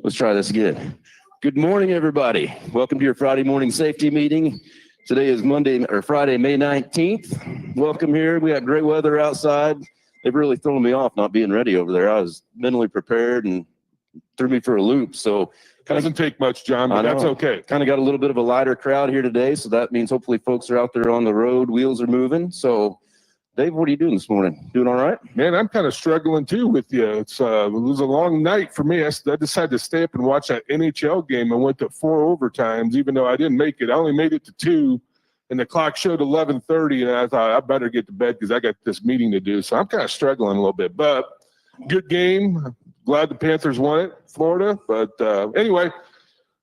Let's try this again. Good morning, everybody. Welcome to your Friday morning safety meeting. Today is Friday, May 19th. Welcome here. We got great weather outside. They've really thrown me off not being ready over there. I was mentally prepared and threw me for a loop. So doesn't take much, John, but that's okay. Kind of got a little bit of a lighter crowd here today. So that means hopefully folks are out there on the road. Wheels are moving. So Dave, what are you doing this morning? Doing all right? Man, I'm kind of struggling too with you. It was a long night for me. I decided to stay up and watch that NHL game. I went to 4 overtimes, even though I didn't make it. I only made it to 2, and the clock showed 11:30, and I thought I better get to bed because I got this meeting to do. So I'm kind of struggling a little bit, but good game. Glad the Panthers won it, Florida. But anyway.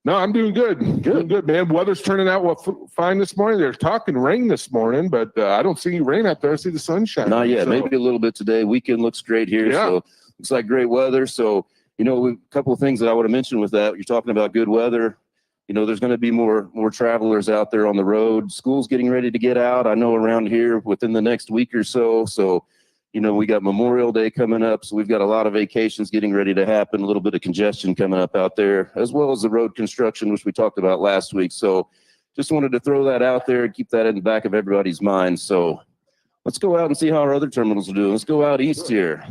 No, I'm doing good. Doing good, man. Weather's turning out fine this morning. They're talking rain this morning, but I don't see any rain out there. I see the sunshine. Not yet. So. Maybe a little bit today. Weekend looks great here. Yeah. So looks like great weather. So, a couple of things that I would have mentioned with that. You're talking about good weather. There's going to be more travelers out there on the road. School's getting ready to get out. I know around here within the next week or so. So, we got Memorial Day coming up, so we've got a lot of vacations getting ready to happen, a little bit of congestion coming up out there, as well as the road construction, which we talked about last week. So just wanted to throw that out there and keep that in the back of everybody's mind. So let's go out and see how our other terminals are doing. Let's go out east here.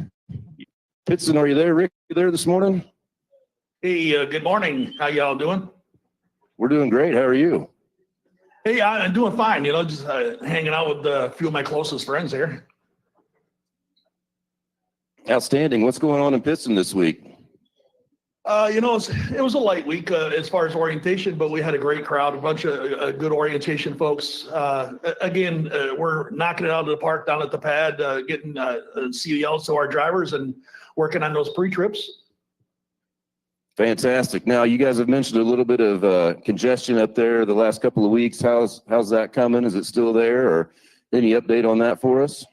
Pitson, are you there? Rick, you there this morning? Hey, good morning. How y'all doing? We're doing great. How are you? Hey, I'm doing fine. Just hanging out with a few of my closest friends here. Outstanding. What's going on in Pittston this week? It was a light week as far as orientation, but we had a great crowd, a bunch of good orientation folks. Again, we're knocking it out of the park down at the pad, getting CDLs to our drivers and working on those pre-trips. Fantastic. Now, you guys have mentioned a little bit of congestion up there the last couple of weeks. How's that coming? Is it still there, or any update on that for us?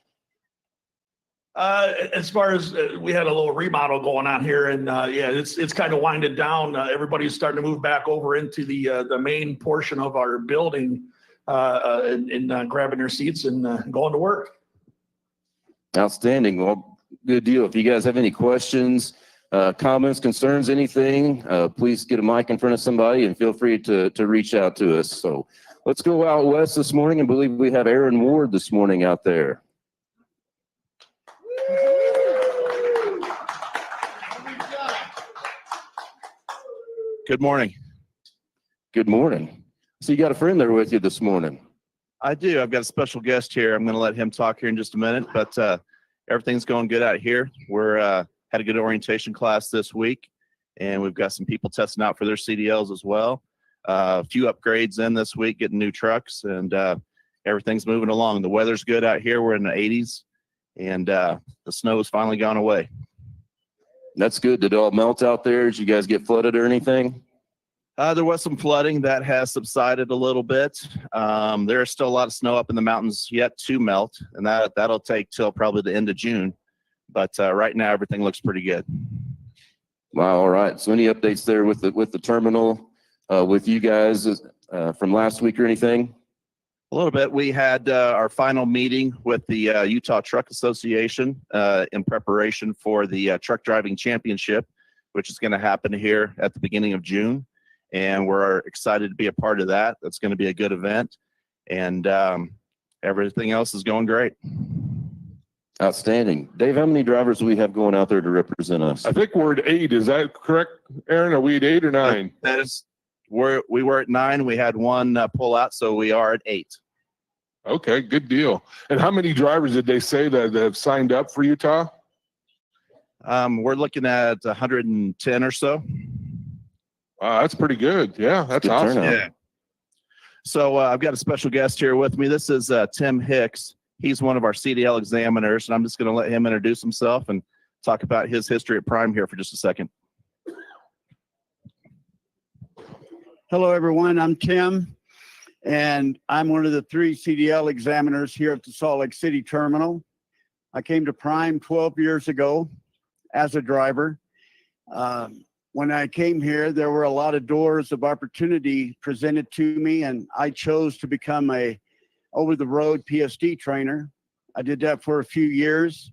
As far as we had a little remodel going on here, and it's kind of winded down. Everybody's starting to move back over into the main portion of our building and grabbing their seats and going to work. Outstanding. Well, good deal. If you guys have any questions, comments, concerns, anything, please get a mic in front of somebody and feel free to reach out to us. So let's go out west this morning, and believe we have Aaron Ward this morning out there. Good morning. Good morning. So you got a friend there with you this morning? I do. I've got a special guest here. I'm going to let him talk here in just a minute, but everything's going good out here. We're had a good orientation class this week, and we've got some people testing out for their CDLs as well. A few upgrades in this week, getting new trucks, and everything's moving along. The weather's good out here. We're in the 80s, and the snow's finally gone away. That's good. Did it all melt out there? Did you guys get flooded or anything? There was some flooding that has subsided a little bit. There's still a lot of snow up in the mountains yet to melt, and that'll take till probably the end of June. But right now, everything looks pretty good. Wow. All right. So any updates there with the terminal with you guys from last week or anything? A little bit. We had our final meeting with the Utah Truck Association in preparation for the Truck Driving Championship, which is going to happen here at the beginning of June. And we're excited to be a part of that. That's going to be a good event. And everything else is going great. Outstanding. Dave, how many drivers do we have going out there to represent us? I think we're at 8. Is that correct, Aaron? Are we at 8 or 9? That is. We were at 9. We had one pull out, so we are at 8. Okay, good deal. And how many drivers did they say that have signed up for Utah? We're looking at 110 or so. Wow, that's pretty good. Yeah, that's good awesome. Turnout. Yeah. So I've got a special guest here with me. This is Tim Hicks. He's one of our CDL examiners, and I'm just going to let him introduce himself and talk about his history at Prime here for just a second. Hello, everyone. I'm Tim, and I'm one of the 3 CDL examiners here at the Salt Lake City terminal. I came to Prime 12 years ago as a driver. When I came here, there were a lot of doors of opportunity presented to me, and I chose to become a over-the-road PSD trainer. I did that for a few years.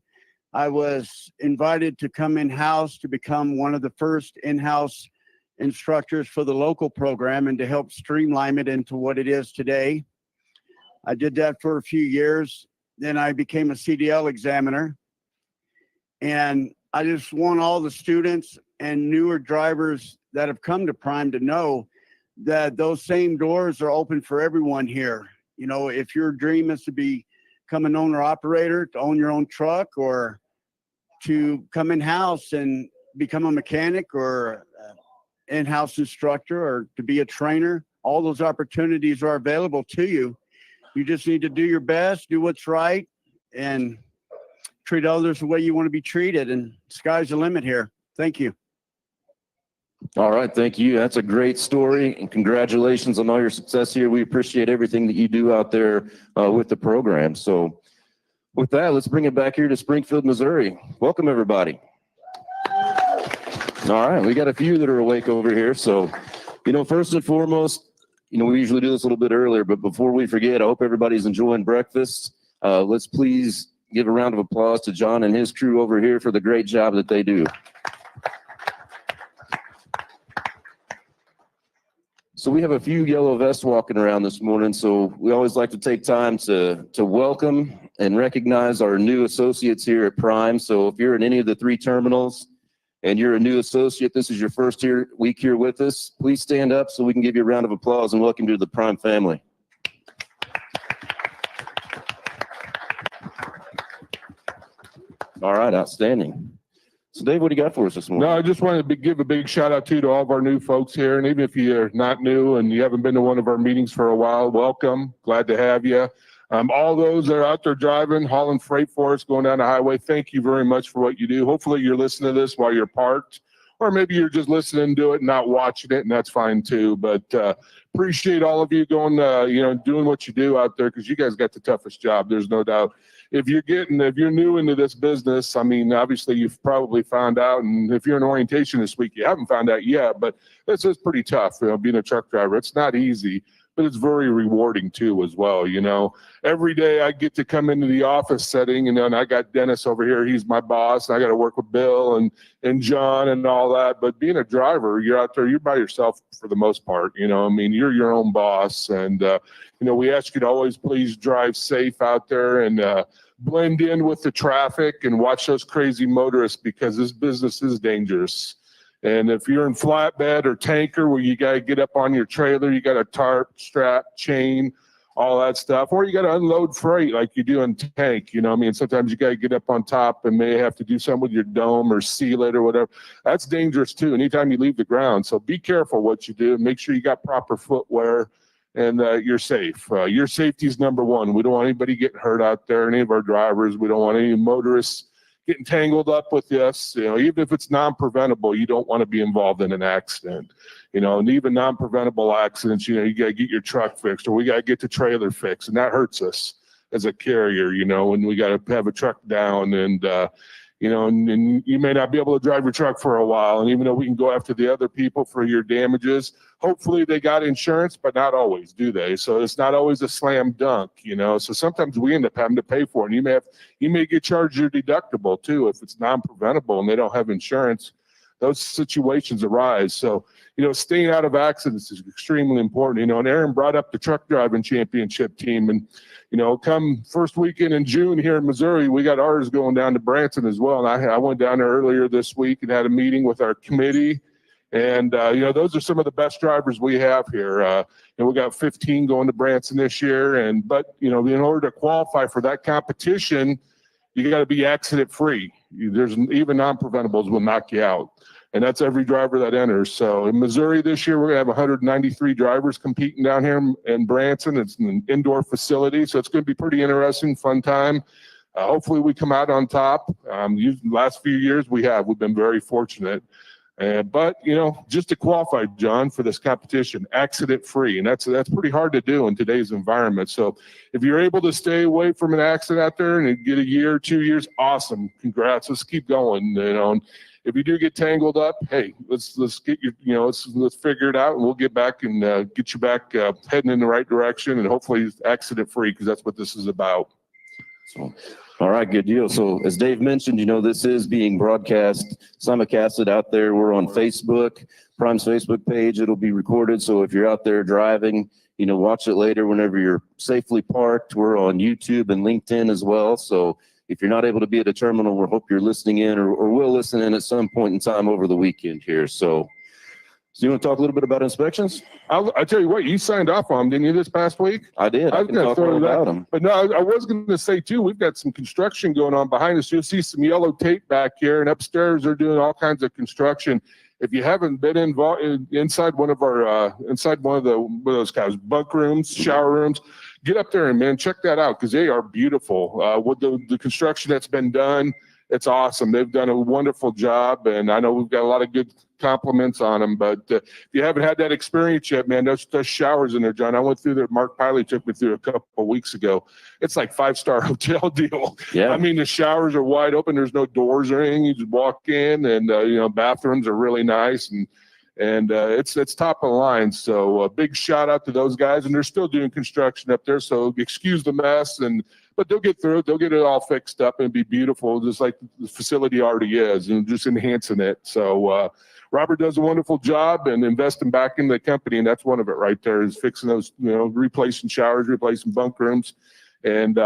I was invited to come in-house to become one of the first in-house instructors for the local program and to help streamline it into what it is today. I did that for a few years. Then I became a CDL examiner. And I just want all the students and newer drivers that have come to Prime to know that those same doors are open for everyone here. You know, if your dream is to become an owner operator, to own your own truck, or to come in-house and become a mechanic or in-house instructor, or to be a trainer, all those opportunities are available to you. You just need to do your best, do what's right, and treat others the way you want to be treated. And sky's the limit here. Thank you. All right. Thank you. That's a great story, and congratulations on all your success here. We appreciate everything that you do out there with the program. So with that, let's bring it back here to Springfield, Missouri. Welcome, everybody. All right. We got a few that are awake over here. So, you know, first and foremost, you know, we usually do this a little bit earlier, but before we forget, I hope everybody's enjoying breakfast. Let's please give a round of applause to John and his crew over here for the great job that they do. So we have a few yellow vests walking around this morning, so we always like to take time to welcome and recognize our new associates here at Prime. So if you're in any of the 3 terminals and you're a new associate, this is your first week here with us, please stand up so we can give you a round of applause and welcome you to the Prime family. All right, outstanding. So Dave, what do you got for us this morning? No, I just wanted to give a big shout out to all of our new folks here. And even if you're not new and you haven't been to one of our meetings for a while, welcome. Glad to have you. All those that are out there driving, hauling freight for us, going down the highway, thank you very much for what you do. Hopefully you're listening to this while you're parked, or maybe you're just listening to it and not watching it, and that's fine too. But appreciate all of you going, doing what you do out there, because you guys got the toughest job. There's no doubt. If you're new into this business, I mean, obviously you've probably found out, and if you're in orientation this week, you haven't found out yet, but this is pretty tough, being a truck driver. It's not easy, but it's very rewarding too as well. Every day I get to come into the office setting, and then I got Dennis over here. He's my boss, and I got to work with Bill and John and all that. But being a driver, you're out there, you're by yourself for the most part. You're your own boss, and we ask you to always please drive safe out there and blend in with the traffic and watch those crazy motorists, because this business is dangerous. And if you're in flatbed or tanker where you got to get up on your trailer, you got a tarp, strap, chain, all that stuff, or you got to unload freight like you do in tank. Sometimes you got to get up on top and may have to do something with your dome or seal it or whatever. That's dangerous too, anytime you leave the ground. So be careful what you do. Make sure you got proper footwear, and you're safe. Your safety is number one. We don't want anybody getting hurt out there, any of our drivers. We don't want any motorists getting tangled up with us. Even if it's non-preventable, you don't want to be involved in an accident. And even non-preventable accidents, you got to get your truck fixed, or we got to get the trailer fixed, and that hurts us as a carrier, when we got to have a truck down, and and you may not be able to drive your truck for a while. And even though we can go after the other people for your damages, hopefully they got insurance, but not always, do they? So it's not always a slam dunk, So sometimes we end up having to pay for it. And you may get charged your deductible too if it's non-preventable and they don't have insurance. Those situations arise. So, staying out of accidents is extremely important. And Aaron brought up the truck driving championship team, and come first weekend in June here in Missouri, we got ours going down to Branson as well. And I went down there earlier this week and had a meeting with our committee. And, those are some of the best drivers we have here. And we got 15 going to Branson this year. But in order to qualify for that competition, you got to be accident free. There's even non-preventables will knock you out. And that's every driver that enters. So in Missouri this year, we're going to have 193 drivers competing down here in Branson. It's an indoor facility, so it's going to be pretty interesting, fun time. Hopefully we come out on top. The last few years we've been very fortunate. But just to qualify, John, for this competition, accident free, and that's pretty hard to do in today's environment. So if you're able to stay away from an accident out there and get a year, 2 years, awesome, congrats. Let's keep going. And if you do get tangled up, hey, let's get let's figure it out, and we'll get back and get you back heading in the right direction, and hopefully accident free, because that's what this is about. So, all right, good deal. So as Dave mentioned, this is being broadcast, simulcasted out there. We're on Facebook, Prime's Facebook page. It'll be recorded. So if you're out there driving, watch it later whenever you're safely parked. We're on YouTube and LinkedIn as well. So if you're not able to be at a terminal, we hope you're listening in or will listen in at some point in time over the weekend here. So you want to talk a little bit about inspections? I'll tell you what, you signed off on them, didn't you, this past week? I did. I was can going to talk throw more that about them. But no, I was going to say too, we've got some construction going on behind us. You'll see some yellow tape back here, and upstairs they're doing all kinds of construction. If you haven't been involved inside one of those guys' bunk rooms, shower rooms, get up there and check that out, because they are beautiful. With the construction that's been done, it's awesome. They've done a wonderful job, and I know we've got a lot of good compliments on them. But if you haven't had that experience yet, man, there's showers in there, John. I went through there. Mark Piley took me through a couple of weeks ago. It's like 5-star hotel deal. Yeah. I mean, the showers are wide open. There's no doors or anything. You just walk in, and bathrooms are really nice, and it's top of the line. So a big shout out to those guys, and they're still doing construction up there. So excuse the mess, but they'll get through it. They'll get it all fixed up and be beautiful, just like the facility already is, and just enhancing it. So Robert does a wonderful job and investing back in the company, and that's one of it right there, is fixing those, replacing showers, replacing bunk rooms, and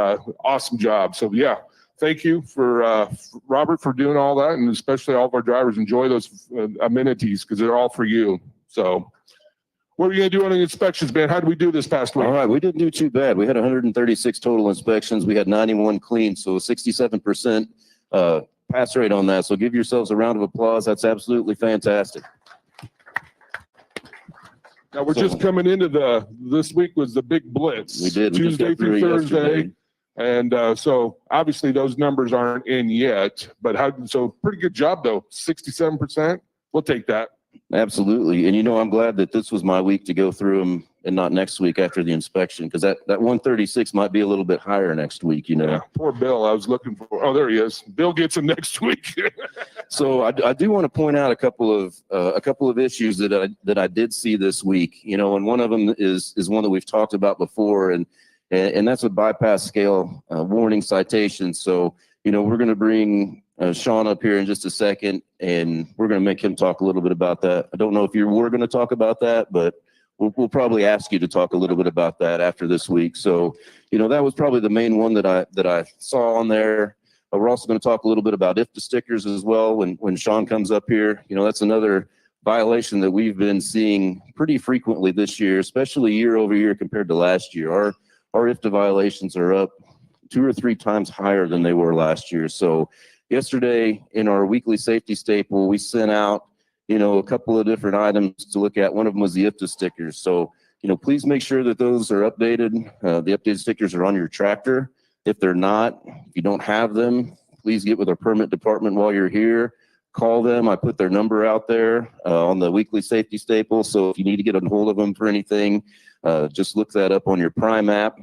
awesome job. So yeah, thank you for Robert for doing all that, and especially all of our drivers. Enjoy those amenities, because they're all for you. So what are we going to do on the inspections, man? How did we do this past week? All right, we didn't do too bad. We had 136 total inspections. We had 91 clean, so 67% pass rate on that. So give yourselves a round of applause. That's absolutely fantastic. Now we're just coming into this week was the big blitz. We did. Tuesday through Thursday. And so obviously those numbers aren't in yet, but so pretty good job though. 67%. We'll take that. Absolutely. And I'm glad that this was my week to go through them and not next week after the inspection, because that 136 might be a little bit higher next week, Yeah, poor Bill. I was looking for. Oh, there he is. Bill gets him next week. So I do want to point out a couple of issues that I did see this week. And one of them is one that we've talked about before, and that's a bypass scale warning citation. So we're going to bring Sean up here in just a second, and we're going to make him talk a little bit about that. I don't know if you were going to talk about that, but we'll probably ask you to talk a little bit about that after this week. So, that was probably the main one that I saw on there. We're also going to talk a little bit about IFTA stickers as well when Sean comes up here. That's another violation that we've been seeing pretty frequently this year, especially year over year compared to last year. Our IFTA violations are up 2 or 3 times higher than they were last year. So yesterday in our weekly safety staple, we sent out a couple of different items to look at. One of them was the IFTA stickers. So, please make sure that those are updated. The updated stickers are on your tractor. If they're not, if you don't have them, please get with our permit department while you're here. Call them. I put their number out there on the weekly safety staple. So if you need to get a hold of them for anything, just look that up on your Prime app.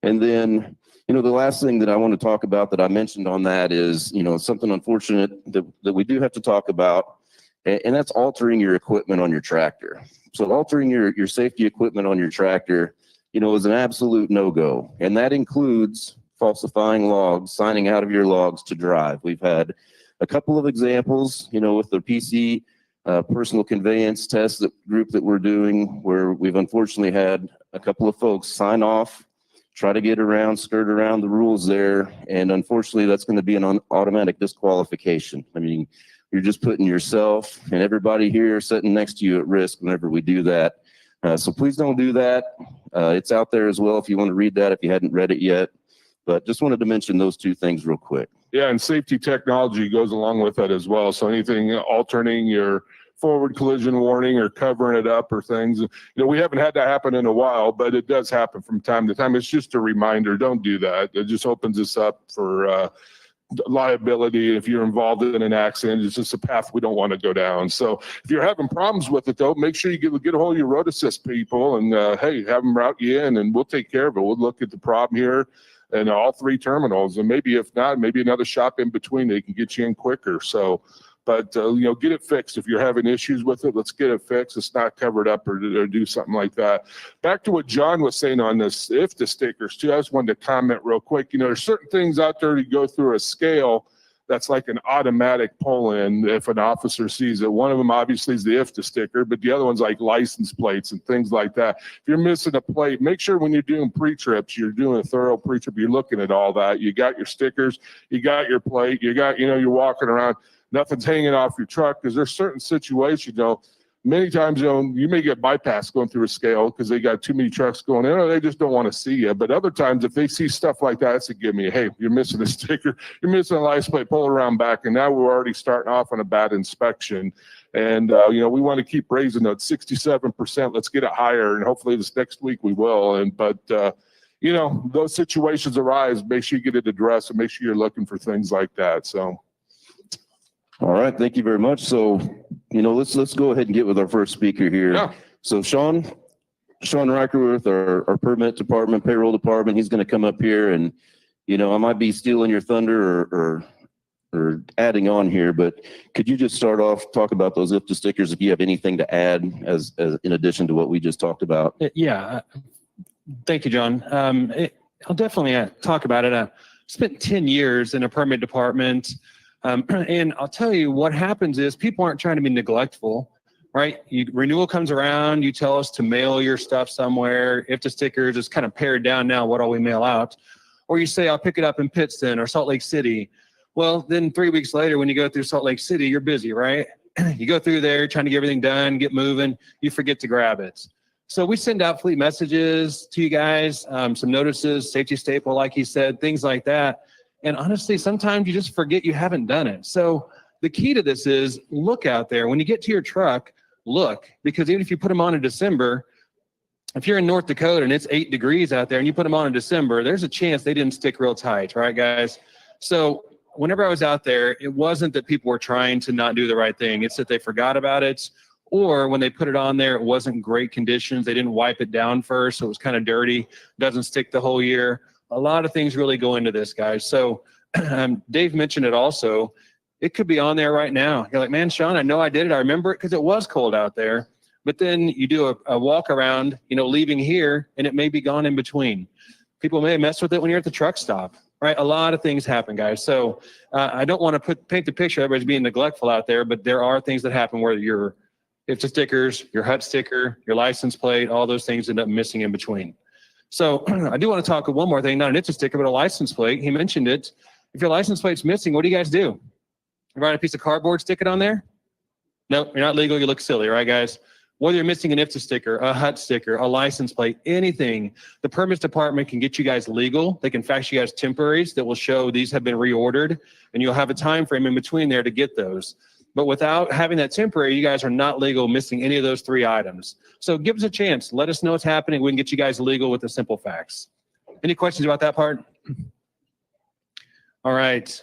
And then, the last thing that I want to talk about that I mentioned on that is, something unfortunate that we do have to talk about. And that's altering your equipment on your tractor. So altering your safety equipment on your tractor, is an absolute no-go. And that includes falsifying logs, signing out of your logs to drive. We've had a couple of examples, with the PC personal conveyance test group that we're doing, where we've unfortunately had a couple of folks sign off, try to get around, skirt around the rules there. And unfortunately, that's going to be an automatic disqualification. I mean, you're just putting yourself and everybody here sitting next to you at risk whenever we do that. So please don't do that. It's out there as well if you want to read that, if you hadn't read it yet. But just wanted to mention those 2 things real quick. Yeah, and safety technology goes along with that as well. So anything alternating your forward collision warning or covering it up or things, we haven't had that happen in a while, but it does happen from time to time. It's just a reminder. Don't do that. It just opens us up for liability if you're involved in an accident. It's just a path we don't want to go down. So if you're having problems with it, though, make sure you get a hold of your road assist people and hey, have them route you in, and we'll take care of it. We'll look at the problem here and all 3 terminals, and maybe if not, maybe another shop in between, they can get you in quicker. So But, get it fixed. If you're having issues with it, let's get it fixed. It's not covered up or do something like that. Back to what John was saying on this IFTA stickers too. I just wanted to comment real quick. There's certain things out there to go through a scale that's like an automatic pull-in if an officer sees it. One of them obviously is the IFTA sticker, but the other one's like license plates and things like that. If you're missing a plate, make sure when you're doing pre-trips, you're doing a thorough pre-trip, you're looking at all that. You got your stickers, you got your plate, you got, you're walking around, nothing's hanging off your truck, because there's certain situations, many times, you may get bypassed going through a scale because they got too many trucks going in, or they just don't want to see you. But other times, if they see stuff like that, it's a give me, hey, you're missing a sticker, you're missing a license plate, pull it around back. And now we're already starting off on a bad inspection. And, we want to keep raising that 67%. Let's get it higher. And hopefully this next week we will. But those situations arise, make sure you get it addressed and make sure you're looking for things like that. So. All right, thank you very much. So, let's go ahead and get with our first speaker here. Yeah. So Sean Reicherworth, our permit department, payroll department, he's going to come up here, and I might be stealing your thunder or adding on here, but could you just start off, talk about those IFTA stickers if you have anything to add as in addition to what we just talked about? Yeah, thank you, John. I'll definitely talk about it. I spent 10 years in a permit department. And I'll tell you what happens is people aren't trying to be neglectful, right? Renewal comes around, you tell us to mail your stuff somewhere. If the stickers is kind of pared down now, what all we mail out? Or you say, I'll pick it up in Pittston or Salt Lake City. Well, then 3 weeks later, when you go through Salt Lake City, you're busy, right? You go through there trying to get everything done, get moving, you forget to grab it. So we send out fleet messages to you guys, some notices, safety staple, like he said, things like that. And honestly, sometimes you just forget you haven't done it. So the key to this is look out there. When you get to your truck, look, because even if you put them on in December, if you're in North Dakota and it's 8 degrees out there and you put them on in December, there's a chance they didn't stick real tight, right, guys? So whenever I was out there, it wasn't that people were trying to not do the right thing. It's that they forgot about it, or when they put it on there, it wasn't great conditions. They didn't wipe it down first, so it was kind of dirty, doesn't stick the whole year. A lot of things really go into this, guys. So Dave mentioned it also. It could be on there right now. You're like, man, Sean, I know I did it. I remember it because it was cold out there. But then you do a walk around, leaving here, and it may be gone in between. People may mess with it when you're at the truck stop, right? A lot of things happen, guys. So I don't want to paint the picture everybody's being neglectful out there, but there are things that happen where your IFTA stickers, your HUT sticker, your license plate, all those things end up missing in between. So I do want to talk one more thing, not an IFTA sticker, but a license plate. He mentioned it. If your license plate's missing, what do you guys do? You write a piece of cardboard, stick it on there? No, you're not legal. You look silly, right, guys? Whether you're missing an IFTA sticker, a HUT sticker, a license plate, anything, the permits department can get you guys legal. They can fax you guys temporaries that will show these have been reordered, and you'll have a time frame in between there to get those. But without having that temporary, you guys are not legal missing any of those 3 items. So give us a chance. Let us know what's happening. We can get you guys legal with a simple fax. Any questions about that part? All right.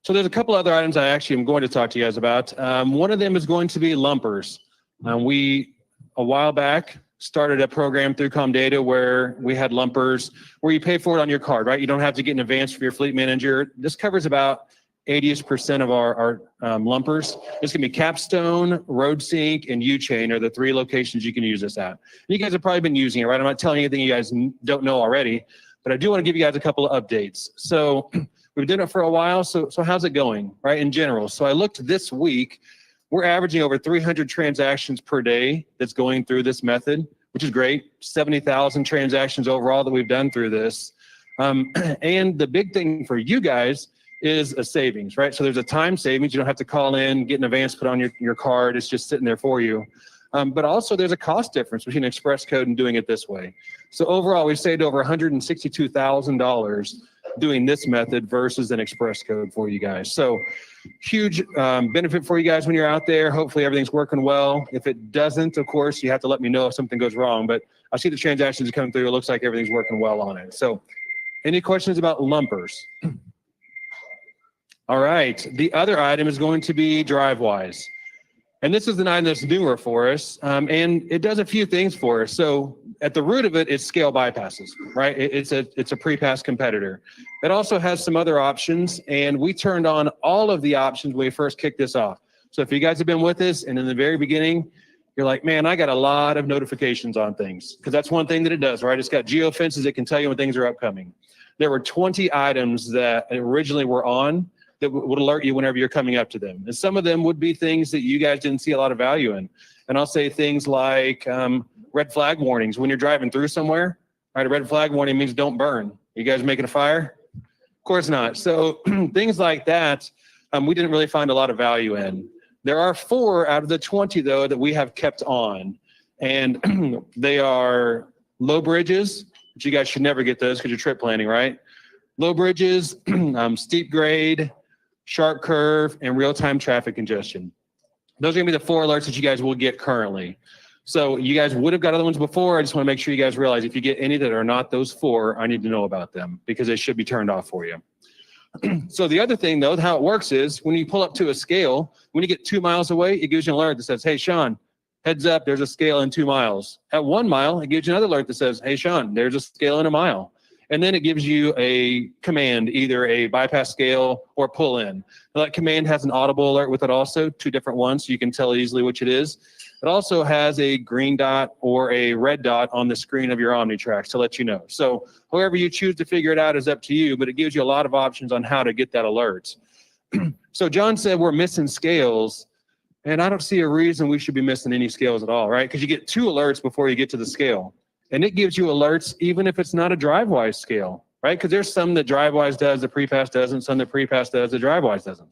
So there's a couple other items I actually am going to talk to you guys about. One of them is going to be lumpers. We, a while back, started a program through Comdata where we had lumpers where you pay for it on your card, right? You don't have to get an advance from your fleet manager. This covers about 80% of our lumpers. It's going to be Capstone, RoadSync, and U-Chain are the 3 locations you can use this at. And you guys have probably been using it, right? I'm not telling you anything you guys don't know already, but I do want to give you guys a couple of updates. So we've done it for a while. So how's it going, right, in general? So I looked this week. We're averaging over 300 transactions per day that's going through this method, which is great. 70,000 transactions overall that we've done through this. And the big thing for you guys is a savings, right? So there's a time savings. You don't have to call in, get an advance put on your card. It's just sitting there for you. But also there's a cost difference between Express Code and doing it this way. So overall, we've saved over $162,000 doing this method versus an Express Code for you guys. So huge benefit for you guys when you're out there. Hopefully everything's working well. If it doesn't, of course, you have to let me know if something goes wrong. But I see the transactions coming through. It looks like everything's working well on it. So any questions about lumpers? All right, the other item is going to be DriveWise. And this is an item that's newer for us, and it does a few things for us. So at the root of it, it's scale bypasses, right? It's a pre-pass competitor. It also has some other options, and we turned on all of the options when we first kicked this off. So if you guys have been with us and in the very beginning, you're like, man, I got a lot of notifications on things, because that's one thing that it does, right? It's got geofences that can tell you when things are upcoming. There were 20 items that originally were on that would alert you whenever you're coming up to them. And some of them would be things that you guys didn't see a lot of value in. And I'll say things like red flag warnings when you're driving through somewhere. Right, a red flag warning means don't burn. You guys making a fire? Of course not. So things like that, we didn't really find a lot of value in. There are 4 out of the 20, though, that we have kept on. And they are low bridges, which you guys should never get those because you're trip planning, right? Low bridges, steep grade, sharp curve, and real-time traffic congestion. Those are going to be the 4 alerts that you guys will get currently. So you guys would have got other ones before. I just want to make sure you guys realize if you get any that are not those 4, I need to know about them because they should be turned off for you. So the other thing, though, how it works is when you pull up to a scale, when you get 2 miles away, it gives you an alert that says, hey, Sean, heads up, there's a scale in 2 miles. At 1 mile, it gives you another alert that says, hey, Sean, there's a scale in a mile. And then it gives you a command, either a bypass scale or pull in. Now, that command has an audible alert with it also, 2 different ones, so you can tell easily which it is. It also has a green dot or a red dot on the screen of your OmniTrack to let you know. So however you choose to figure it out is up to you, but it gives you a lot of options on how to get that alert. So John said we're missing scales, and I don't see a reason we should be missing any scales at all, right? Because you get 2 alerts before you get to the scale. And it gives you alerts even if it's not a DriveWise scale, right? Because there's some that DriveWise does, the PrePass doesn't, some that PrePass does, the DriveWise doesn't.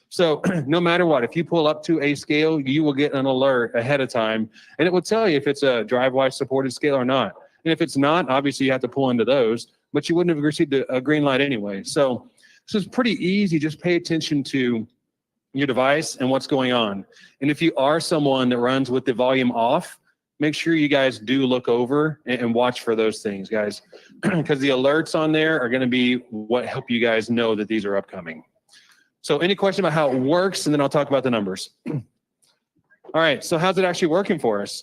So no matter what, if you pull up to a scale, you will get an alert ahead of time, and it will tell you if it's a DriveWise supported scale or not. And if it's not, obviously you have to pull into those, but you wouldn't have received a green light anyway. So this is pretty easy. Just pay attention to your device and what's going on. And if you are someone that runs with the volume off, make sure you guys do look over and watch for those things, guys, because the alerts on there are going to be what help you guys know that these are upcoming. So any question about how it works, and then I'll talk about the numbers. All right, so how's it actually working for us?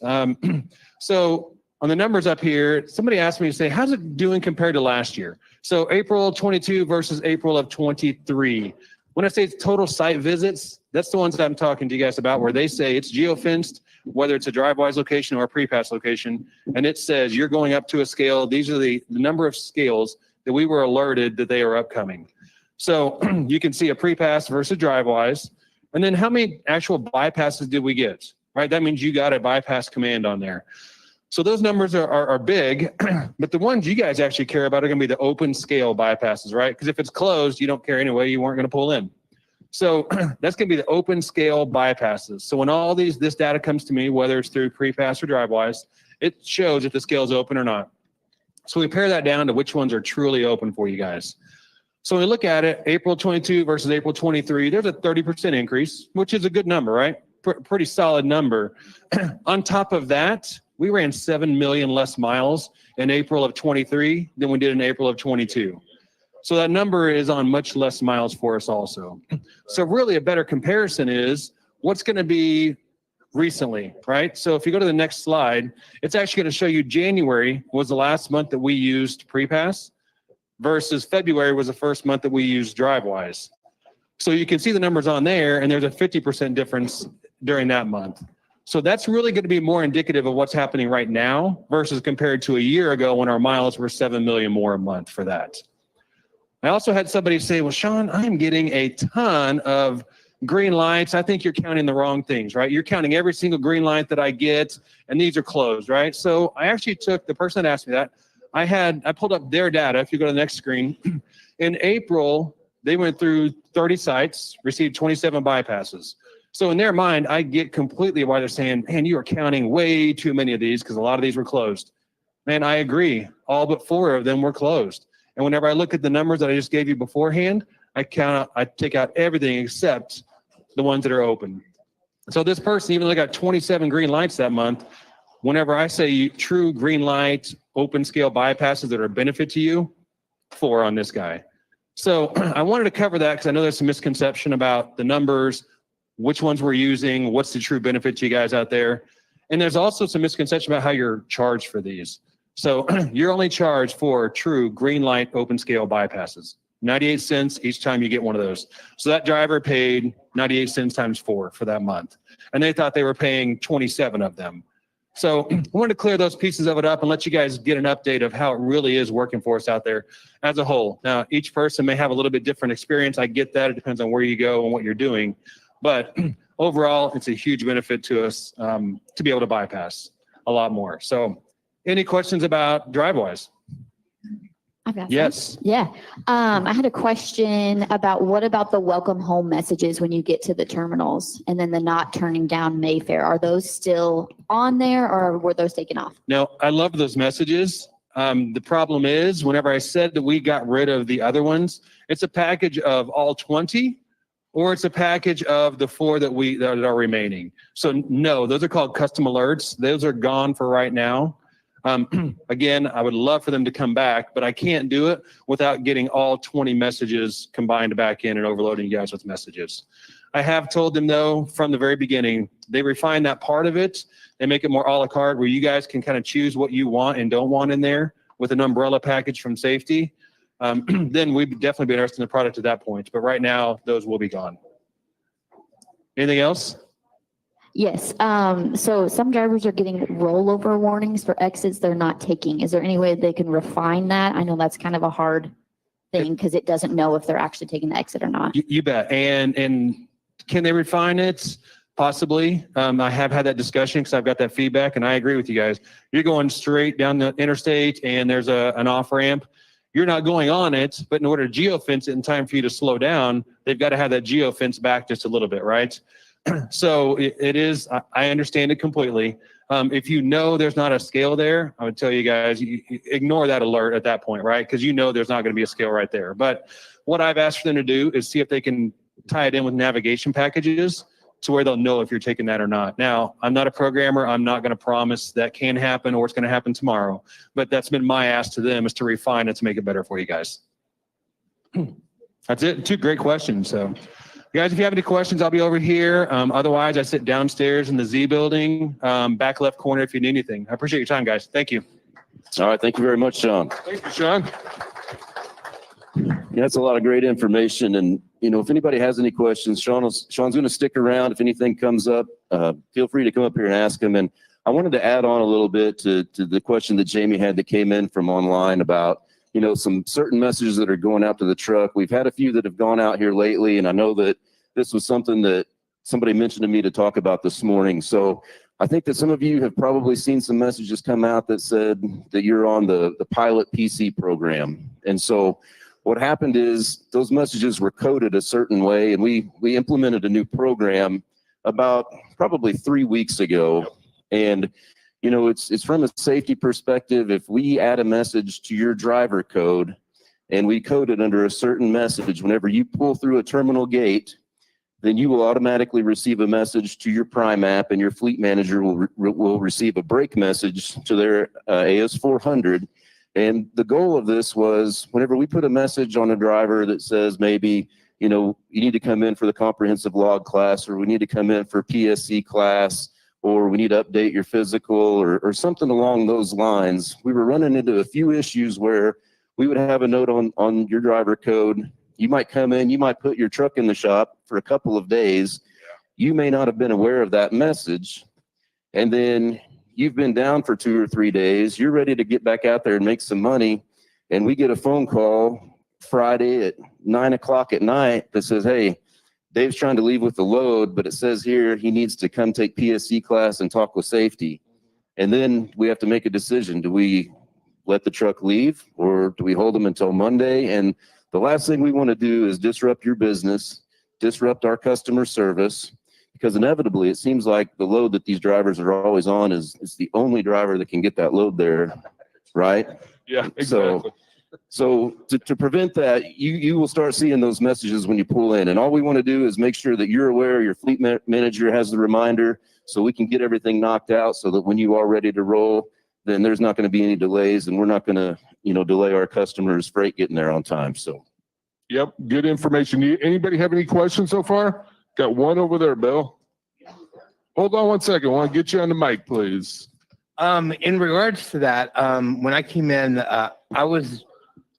So on the numbers up here, somebody asked me to say, how's it doing compared to last year? So April 22 versus April of 23. When I say total site visits, that's the ones that I'm talking to you guys about, where they say it's geofenced, whether it's a DriveWise location or a PrePass location, and it says you're going up to a scale. These are the number of scales that we were alerted that they are upcoming. So you can see a PrePass versus DriveWise, and then how many actual bypasses did we get, right? That means you got a bypass command on there. So those numbers are big, but the ones you guys actually care about are going to be the open scale bypasses, right? Because if it's closed, you don't care anyway, you weren't going to pull in. So that's going to be the open scale bypasses. So when all this data comes to me, whether it's through PrePass or DriveWise, it shows if the scale is open or not. So we pare that down to which ones are truly open for you guys. So when we look at it, April 22 versus April 23, there's a 30% increase, which is a good number, right? Pretty solid number. On top of that, we ran 7 million less miles in April of 23 than we did in April of 22. So that number is on much less miles for us also. So really a better comparison is what's going to be recently, right? So if you go to the next slide, it's actually going to show you January was the last month that we used PrePass versus February was the first month that we used DriveWise. So you can see the numbers on there, and there's a 50% difference during that month. So that's really going to be more indicative of what's happening right now versus compared to a year ago when our miles were 7 million more a month for that. I also had somebody say, well, Sean, I'm getting a ton of green lights. I think you're counting the wrong things, right? You're counting every single green light that I get, and these are closed, right? So I actually took the person that asked me that. I pulled up their data. If you go to the next screen, in April, they went through 30 sites, received 27 bypasses. So in their mind, I get completely why they're saying, man, you are counting way too many of these because a lot of these were closed. Man, I agree. All but 4 of them were closed. And whenever I look at the numbers that I just gave you beforehand, I take out everything except the ones that are open. So this person, even though they got 27 green lights that month, whenever I say true green light, open scale bypasses that are a benefit to you, 4 on this guy. So I wanted to cover that because I know there's some misconception about the numbers, which ones we're using, what's the true benefit to you guys out there. And there's also some misconception about how you're charged for these. So you're only charged for true green light open scale bypasses. 98 cents each time you get one of those. So that driver paid 98 cents times 4 for that month. And they thought they were paying 27 of them. So I wanted to clear those pieces of it up and let you guys get an update of how it really is working for us out there as a whole. Now, each person may have a little bit different experience. I get that. It depends on where you go and what you're doing. But overall, it's a huge benefit to us to be able to bypass a lot more. So any questions about DriveWise? I've got some. Yes. Yeah. I had a question about what about the welcome home messages when you get to the terminals and then the not turning down Mayfair? Are those still on there or were those taken off? No, I love those messages. The problem is whenever I said that we got rid of the other ones, it's a package of all 20 or it's a package of the 4 that are remaining. So no, those are called custom alerts. Those are gone for right now. Again, I would love for them to come back, but I can't do it without getting all 20 messages combined back in and overloading you guys with messages. I have told them though, from the very beginning, they refine that part of it. They make it more a la carte where you guys can kind of choose what you want and don't want in there with an umbrella package from safety. Then we'd definitely be interested in the product at that point. But right now, those will be gone. Anything else? Yes. So some drivers are getting rollover warnings for exits they're not taking. Is there any way they can refine that? I know that's kind of a hard thing because it doesn't know if they're actually taking the exit or not. You bet. And can they refine it? Possibly. I have had that discussion because I've got that feedback and I agree with you guys. You're going straight down the interstate and there's an off ramp. You're not going on it, but in order to geofence it in time for you to slow down, they've got to have that geofence back just a little bit, right? So it is, I understand it completely. If you know there's not a scale there, I would tell you guys, you ignore that alert at that point, right? Because you know there's not going to be a scale right there. But what I've asked for them to do is see if they can tie it in with navigation packages to where they'll know if you're taking that or not. Now, I'm not a programmer. I'm not going to promise that can happen or it's going to happen tomorrow. But that's been my ask to them is to refine it to make it better for you guys. That's it. 2 great questions. So, guys, if you have any questions, I'll be over here. Otherwise, I sit downstairs in the Z building, back left corner if you need anything. I appreciate your time, guys. Thank you. All right. Thank you very much, Sean. Thank you, Sean. Yeah, that's a lot of great information. And, you know, if anybody has any questions, Sean's going to stick around. If anything comes up, feel free to come up here and ask him. And I wanted to add on a little bit to the question that Jamie had that came in from online about, you know, some certain messages that are going out to the truck. We've had a few that have gone out here lately. And I know that this was something that somebody mentioned to me to talk about this morning. So I think that some of you have probably seen some messages come out that said that you're on the pilot PC program. And so what happened is those messages were coded a certain way, and we implemented a new program about probably 3 weeks ago. And, you know, it's from a safety perspective. If we add a message to your driver code and we code it under a certain message, whenever you pull through a terminal gate, then you will automatically receive a message to your Prime app, and your fleet manager will receive a brake message to their AS400. And the goal of this was whenever we put a message on a driver that says maybe, you know, you need to come in for the comprehensive log class, or we need to come in for PSC class, or we need to update your physical or something along those lines, we were running into a few issues where we would have a note on your driver code. You might come in, you might put your truck in the shop for a couple of days. You may not have been aware of that message. And then you've been down for 2 or 3 days. You're ready to get back out there and make some money. And we get a phone call Friday at 9 o'clock at night that says, hey, Dave's trying to leave with the load, but it says here he needs to come take PSC class and talk with safety. And then we have to make a decision. Do we let the truck leave, or do we hold them until Monday? And the last thing we want to do is disrupt your business, disrupt our customer service, because inevitably it seems like the load that these drivers are always on is the only driver that can get that load there, right? Yeah, exactly. So to prevent that, you will start seeing those messages when you pull in. And all we want to do is make sure that you're aware, your fleet manager has the reminder, so we can get everything knocked out so that when you are ready to roll, then there's not going to be any delays, and we're not going to, you know, delay our customers' freight getting there on time. So. Yep, good information. Anybody have any questions so far? Got one over there, Bill. Hold on 1 second. I want to get you on the mic, please. In regards to that, when I came in, I was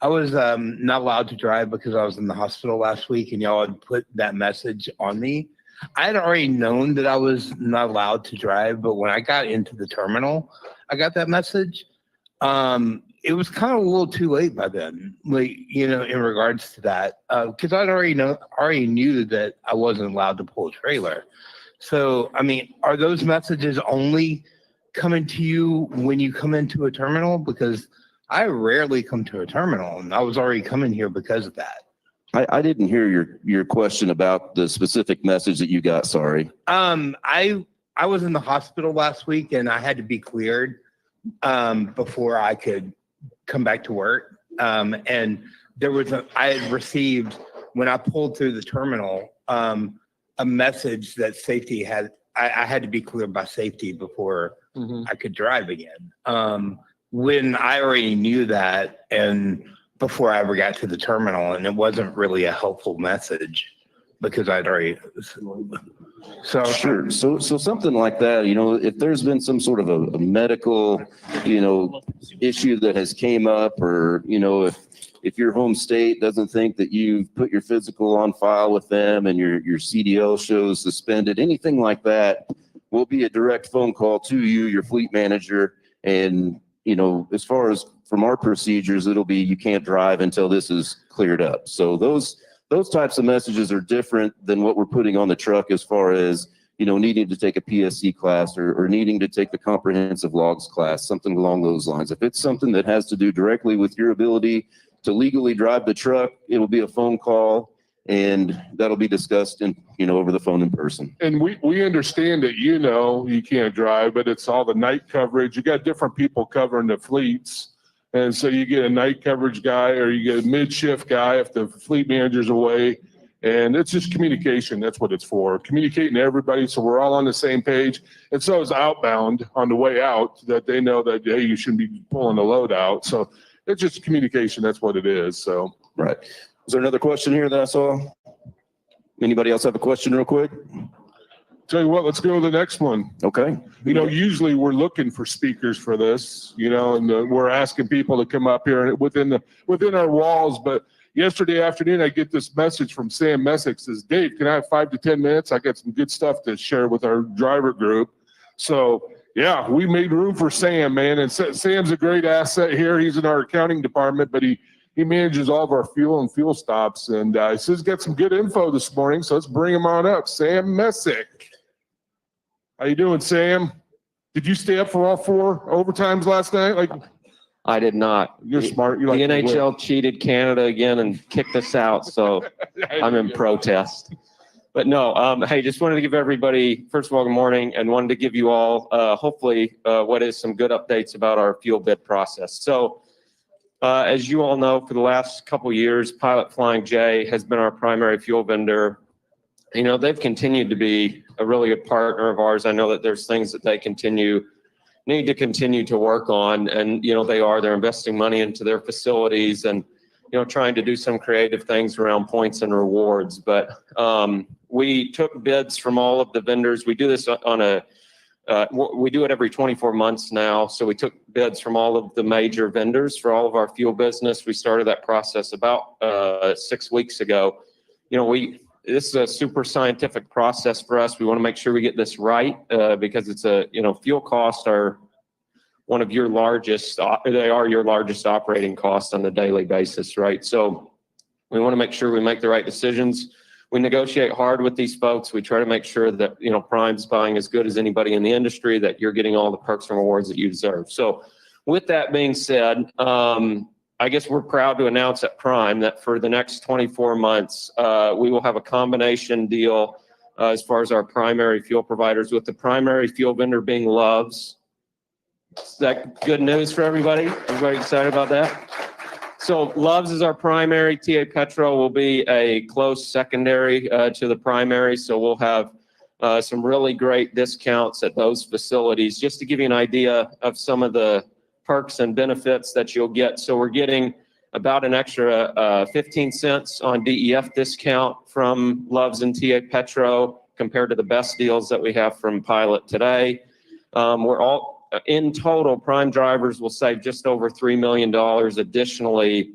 I was not allowed to drive because I was in the hospital last week, and y'all had put that message on me. I had already known that I was not allowed to drive, but when I got into the terminal, I got that message. It was kind of a little too late by then, like, you know, in regards to that, because I'd already knew that I wasn't allowed to pull a trailer. So, I mean, are those messages only coming to you when you come into a terminal? Because I rarely come to a terminal, and I was already coming here because of that. I didn't hear your question about the specific message that you got. Sorry. I was in the hospital last week, and I had to be cleared before I could come back to work. And I had received, when I pulled through the terminal, a message that safety I had to be cleared by safety before I could drive again. When I already knew that, and before I ever got to the terminal, and it wasn't really a helpful message because I'd already. So Sure. So something like that, you know, if there's been some sort of a medical, you know, issue that has came up, or, you know, if your home state doesn't think that you've put your physical on file with them and your CDL shows suspended, anything like that will be a direct phone call to you, your fleet manager. And, you know, as far as from our procedures, it'll be, you can't drive until this is cleared up. So those types of messages are different than what we're putting on the truck as far as, you know, needing to take a PSC class or needing to take the comprehensive logs class, something along those lines. If it's something that has to do directly with your ability to legally drive the truck, it'll be a phone call, and that'll be discussed in, you know, over the phone in person. And we understand that, you know, you can't drive, but it's all the night coverage. You got different people covering the fleets. And so you get a night coverage guy, or you get a mid-shift guy if the fleet manager's away. And it's just communication. That's what it's for. Communicating to everybody so we're all on the same page. And so is outbound on the way out, that they know that, hey, you shouldn't be pulling the load out. So it's just communication. That's what it is. So. Right. Is there another question here that I saw? Anybody else have a question real quick? Tell you what, let's go to the next one. Okay. You know, usually we're looking for speakers for this, you know, and we're asking people to come up here and within our walls. But yesterday afternoon, I get this message from Sam Messick, says, Dave, can I have 5 to 10 minutes? I got some good stuff to share with our driver group. So yeah, we made room for Sam, man. And Sam's a great asset here. He's in our accounting department, but he manages all of our fuel and fuel stops. And he says he's got some good info this morning. So let's bring him on up. Sam Messick. How you doing, Sam? Did you stay up for all 4 overtimes last night? Like, I did not. You're smart. You like the to win. NHL cheated Canada again and kicked us out, so I'm in protest. But no, hey, just wanted to give everybody, first of all, good morning, and wanted to give you all, hopefully, what is some good updates about our fuel bid process. So, as you all know, for the last couple years, Pilot Flying J has been our primary fuel vendor. You know, they've continued to be a really good partner of ours. I know that there's things that they need to continue to work on, and, you know, they're investing money into their facilities and, you know, trying to do some creative things around points and rewards. But we took bids from all of the vendors. We do this we do it every 24 months now. So we took bids from all of the major vendors for all of our fuel business. We started that process about 6 weeks ago. You know, this is a super scientific process for us. We want to make sure we get this right because it's fuel costs are one of your largest, they are your largest operating costs on a daily basis, right? So we want to make sure we make the right decisions. We negotiate hard with these folks. We try to make sure that, you know, Prime's buying as good as anybody in the industry, that you're getting all the perks and rewards that you deserve. So with that being said, I guess we're proud to announce at Prime that for the next 24 months, we will have a combination deal as far as our primary fuel providers, with the primary fuel vendor being Love's. Is that good news for everybody? Everybody excited about that? So Love's is our primary. TA Petro will be a close secondary to the primary. So we'll have some really great discounts at those facilities. Just to give you an idea of some of the perks and benefits that you'll get. So we're getting about an extra 15 cents on DEF discount from Love's and TA Petro compared to the best deals that we have from Pilot today. We're all in total, Prime drivers will save just over $3 million additionally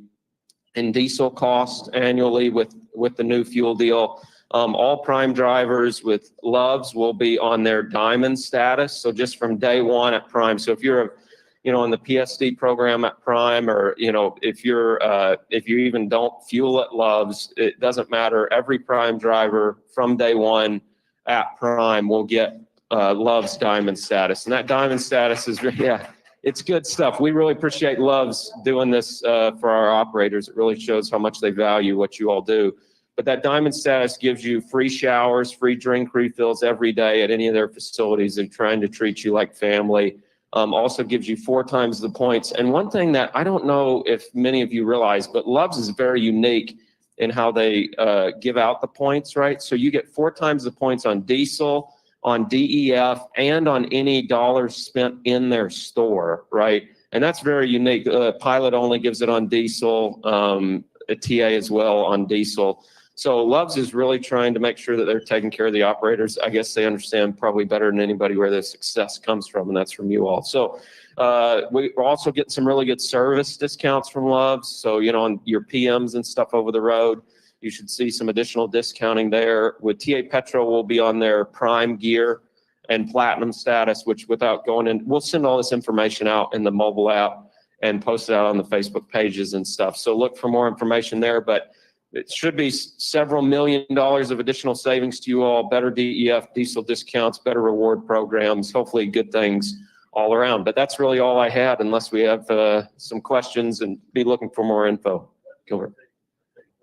in diesel cost annually with the new fuel deal. All Prime drivers with Loves will be on their Diamond status. So just from day one at Prime. So if you're, in the PSD program at Prime, or, if you even don't fuel at Loves, it doesn't matter. Every Prime driver from day one at Prime will get Loves Diamond status. And that Diamond status is, it's good stuff. We really appreciate Loves doing this for our operators. It really shows how much they value what you all do. But that Diamond status gives you free showers, free drink refills every day at any of their facilities. They're trying to treat you like family. Also gives you 4 times the points. And one thing that I don't know if many of you realize, but Loves is very unique in how they give out the points, right? So you get 4 times the points on diesel, on DEF, and on any dollars spent in their store, right? And that's very unique. Pilot only gives it on diesel, a TA as well on diesel. So Loves is really trying to make sure that they're taking care of the operators. I guess they understand probably better than anybody where their success comes from, and that's from you all. So we're also getting some really good service discounts from Loves. So, on your PMs and stuff over the road, you should see some additional discounting there. With TA Petro, we'll be on their Prime Gear and Platinum status, which without going in, we'll send all this information out in the mobile app and post it out on the Facebook pages and stuff. So look for more information there, but it should be several $1 million of additional savings to you all, better DEF, diesel discounts, better reward programs, hopefully good things all around. But that's really all I had, unless we have some questions, and be looking for more info. Gilbert.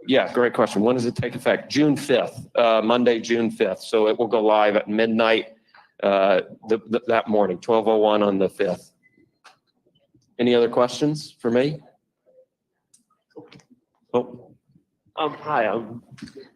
Yeah, great question. When does it take effect? June 5th, Monday, June 5th. So it will go live at midnight that morning, 12:01 on the 5th. Any other questions for me? Oh. Hi.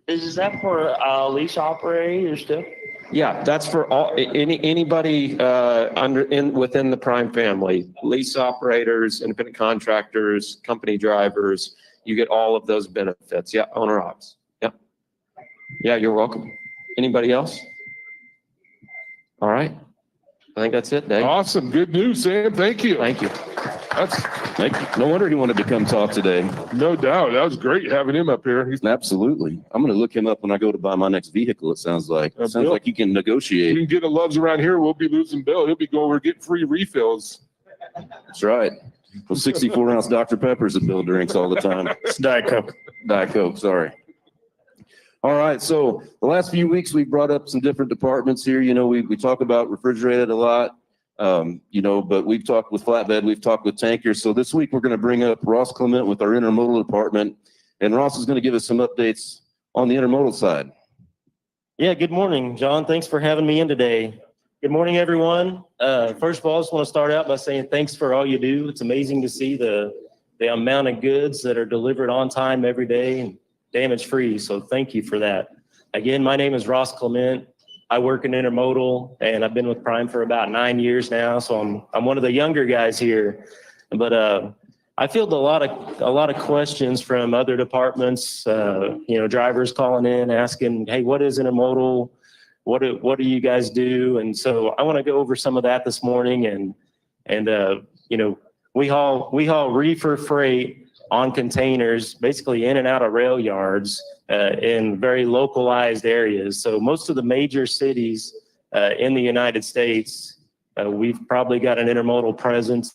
Is that for lease operators too? Yeah, that's for all anybody within the Prime family, lease operators, independent contractors, company drivers. You get all of those benefits. Yeah, owner ops. Yeah. Yeah, you're welcome. Anybody else? All right. I think that's it, Dave. Awesome. Good news, Sam. Thank you. Thank you. Thank you. No wonder he wanted to come talk today. No doubt. That was great having him up here. Absolutely. I'm going to look him up when I go to buy my next vehicle, it sounds like. It sounds like you can negotiate. We can get a Loves around here. We'll be losing Bill. He'll be going over getting free refills. That's right. Well, 64-ounce Dr. Peppers that Bill drinks all the time. It's Diet Coke. Diet Coke, sorry. All right, so the last few weeks we brought up some different departments here. We talk about refrigerated a lot, but we've talked with flatbed, we've talked with tankers. So this week we're going to bring up Ross Clement with our intermodal department, and Ross is going to give us some updates on the intermodal side. Yeah, good morning, John. Thanks for having me in today. Good morning, everyone. First of all, I just want to start out by saying thanks for all you do. It's amazing to see the amount of goods that are delivered on time every day and damage-free. So thank you for that. Again, my name is Ross Clement. I work in intermodal, and I've been with Prime for about 9 years now. So I'm one of the younger guys here. But I field a lot of questions from other departments. Drivers calling in asking, "Hey, what is intermodal? What do you guys do?" And so I want to go over some of that this morning. And we haul reefer freight on containers, basically in and out of rail yards in very localized areas. So most of the major cities in the United States, we've probably got an intermodal presence.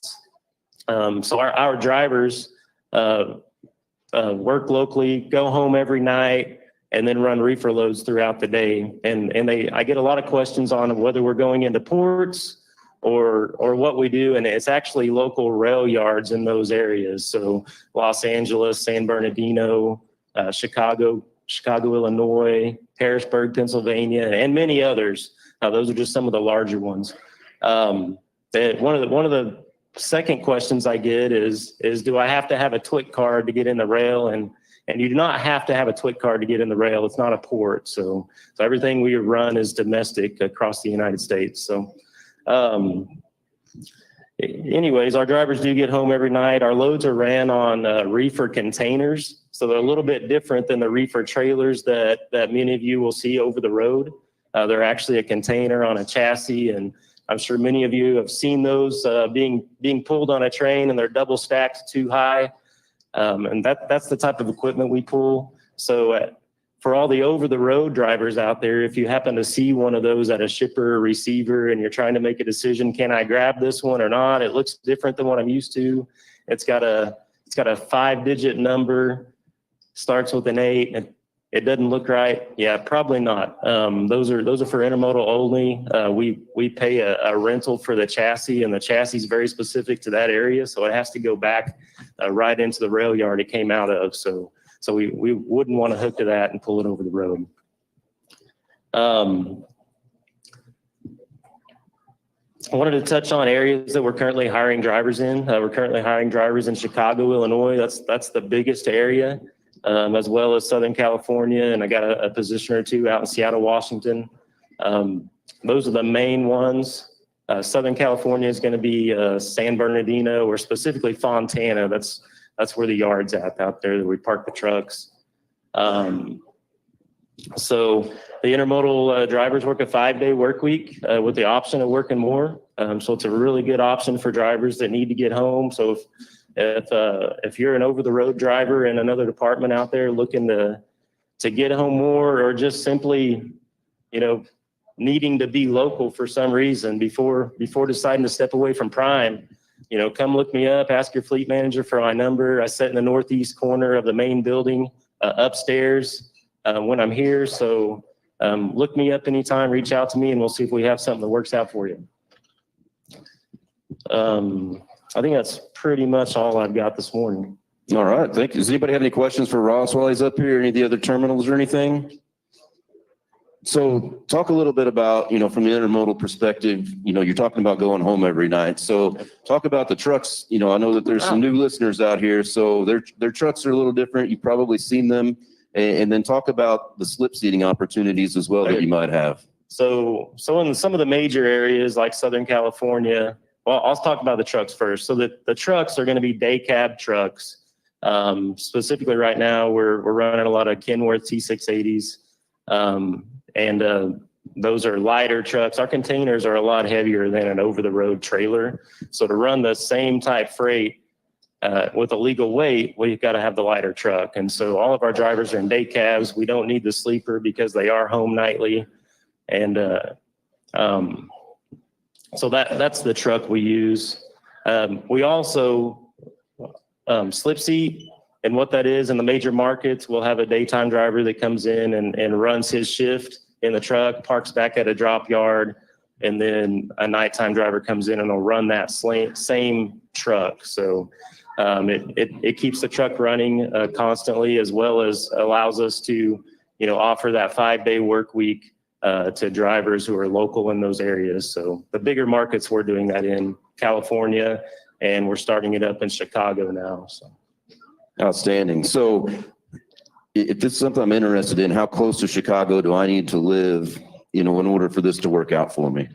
So our drivers work locally, go home every night, and then run reefer loads throughout the day. And I get a lot of questions on whether we're going into ports or what we do, and it's actually local rail yards in those areas. So Los Angeles, San Bernardino, Chicago, Illinois, Harrisburg, Pennsylvania, and many others. Those are just some of the larger ones. One of the second questions I get is do I have to have a TWIC card to get in the rail? And you do not have to have a TWIC card to get in the rail. It's not a port. So everything we run is domestic across the United States. So anyways, our drivers do get home every night. Our loads are ran on reefer containers. So they're a little bit different than the reefer trailers that many of you will see over the road. They're actually a container on a chassis, and I'm sure many of you have seen those being pulled on a train, and they're double stacked too high. And that's the type of equipment we pull. So for all the over-the-road drivers out there, if you happen to see one of those at a shipper or receiver and you're trying to make a decision, can I grab this one or not? It looks different than what I'm used to. It's got a 5-digit number, starts with an 8. And it doesn't look right. Yeah, probably not. Those are for intermodal only. We pay a rental for the chassis, and the chassis is very specific to that area, so it has to go back right into the rail yard it came out of. So we wouldn't want to hook to that and pull it over the road. I wanted to touch on areas that we're currently hiring drivers in. We're currently hiring drivers in Chicago, Illinois. That's the biggest area. As well as Southern California, and I got a position or two out in Seattle, Washington. Those are the main ones. Southern California is going to be San Bernardino, or specifically Fontana. That's where the yard's at out there that we park the trucks. So the intermodal drivers work a 5-day work week with the option of working more. So it's a really good option for drivers that need to get home. So if you're an over-the-road driver in another department out there looking to get home more, or just simply, needing to be local for some reason before deciding to step away from Prime, come look me up, ask your fleet manager for my number. I sit in the northeast corner of the main building upstairs when I'm here. So look me up anytime, reach out to me, and we'll see if we have something that works out for you. I think that's pretty much all I've got this morning. All right, thank you. Does anybody have any questions for Ross while he's up here? Any of the other terminals or anything? So talk a little bit about, from the intermodal perspective, you're talking about going home every night. So talk about the trucks. I know that there's some new listeners out here, so their trucks are a little different. You've probably seen them. And then talk about the slip seating opportunities as well that you might have. So in some of the major areas like Southern California, well, I'll talk about the trucks first. So the trucks are going to be day cab trucks. Specifically right now, we're running a lot of Kenworth T680s. And those are lighter trucks. Our containers are a lot heavier than an over-the-road trailer. So to run the same type freight with a legal weight, we've got to have the lighter truck. And so all of our drivers are in day cabs. We don't need the sleeper because they are home nightly. And so that's the truck we use. We also slip seat, and what that is in the major markets, we'll have a daytime driver that comes in and runs his shift in the truck, parks back at a drop yard, and then a nighttime driver comes in and will run that same truck. So it keeps the truck running constantly, as well as allows us to offer that 5-day work week to drivers who are local in those areas. So the bigger markets, we're doing that in California, and we're starting it up in Chicago now. So outstanding. So if this is something I'm interested in, how close to Chicago do I need to live, in order for this to work out for me?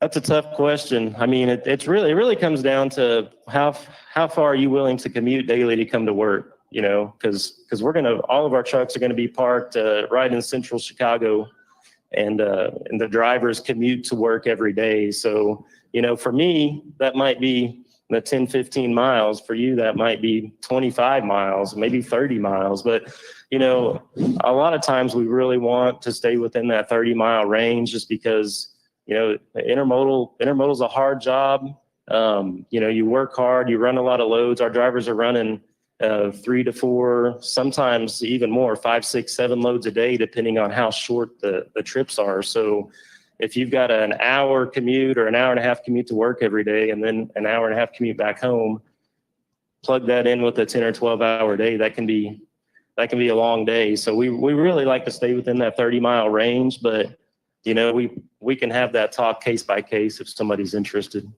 That's a tough question. I mean, it really comes down to how far are you willing to commute daily to come to work? Because all of our trucks are going to be parked right in central Chicago, and the drivers commute to work every day. So, for me, that might be the 10, 15 miles. For you, that might be 25 miles, maybe 30 miles. But, a lot of times we really want to stay within that 30-mile range, just because, intermodal is a hard job. You work hard, you run a lot of loads. Our drivers are running 3 to 4, sometimes even more, 5, 6, 7 loads a day, depending on how short the trips are. So if you've got an hour commute or an hour and a half commute to work every day, and then an hour and a half commute back home, plug that in with a 10 or 12-hour day, that can be a long day. So we really like to stay within that 30-mile range, but we can have that talk case by case if somebody's interested.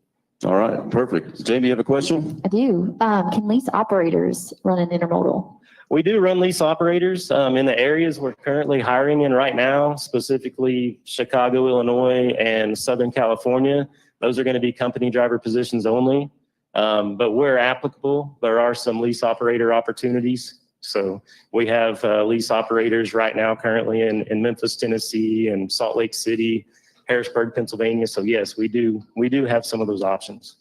All right, perfect. Jamie, you have a question? I do. Can lease operators run an intermodal? We do run lease operators in the areas we're currently hiring in right now, specifically Chicago, Illinois, and Southern California. Those are going to be company driver positions only. But where applicable, there are some lease operator opportunities. So we have lease operators right now currently in Memphis, Tennessee, and Salt Lake City, Harrisburg, Pennsylvania. So yes, we do have some of those options.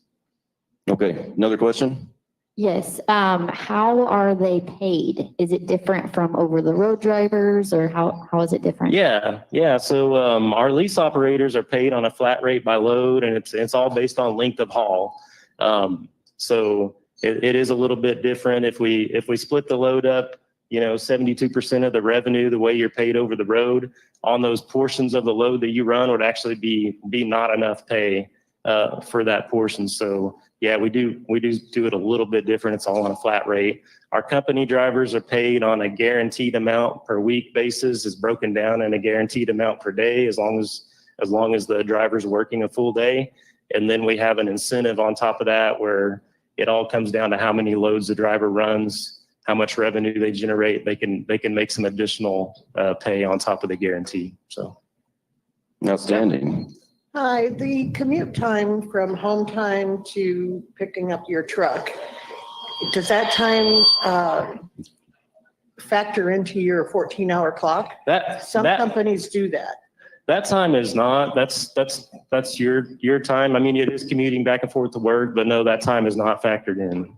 Okay, another question? Yes. How are they paid? Is it different from over the road drivers or how is it different? Yeah. So our lease operators are paid on a flat rate by load, and it's all based on length of haul. So it is a little bit different if we split the load up. 72% of the revenue, the way you're paid over the road on those portions of the load that you run would actually be not enough pay for that portion. So yeah, we do it a little bit different. It's all on a flat rate. Our company drivers are paid on a guaranteed amount per week basis. It's broken down in a guaranteed amount per day as long as the driver's working a full day. And then we have an incentive on top of that where it all comes down to how many loads the driver runs, how much revenue they generate. They can make some additional pay on top of the guarantee. So Outstanding. Hi, the commute time from home time to picking up your truck, does that time factor into your 14-hour clock? Some companies do that. That time is not. That's your time. I mean, it is commuting back and forth to work, but no, that time is not factored in.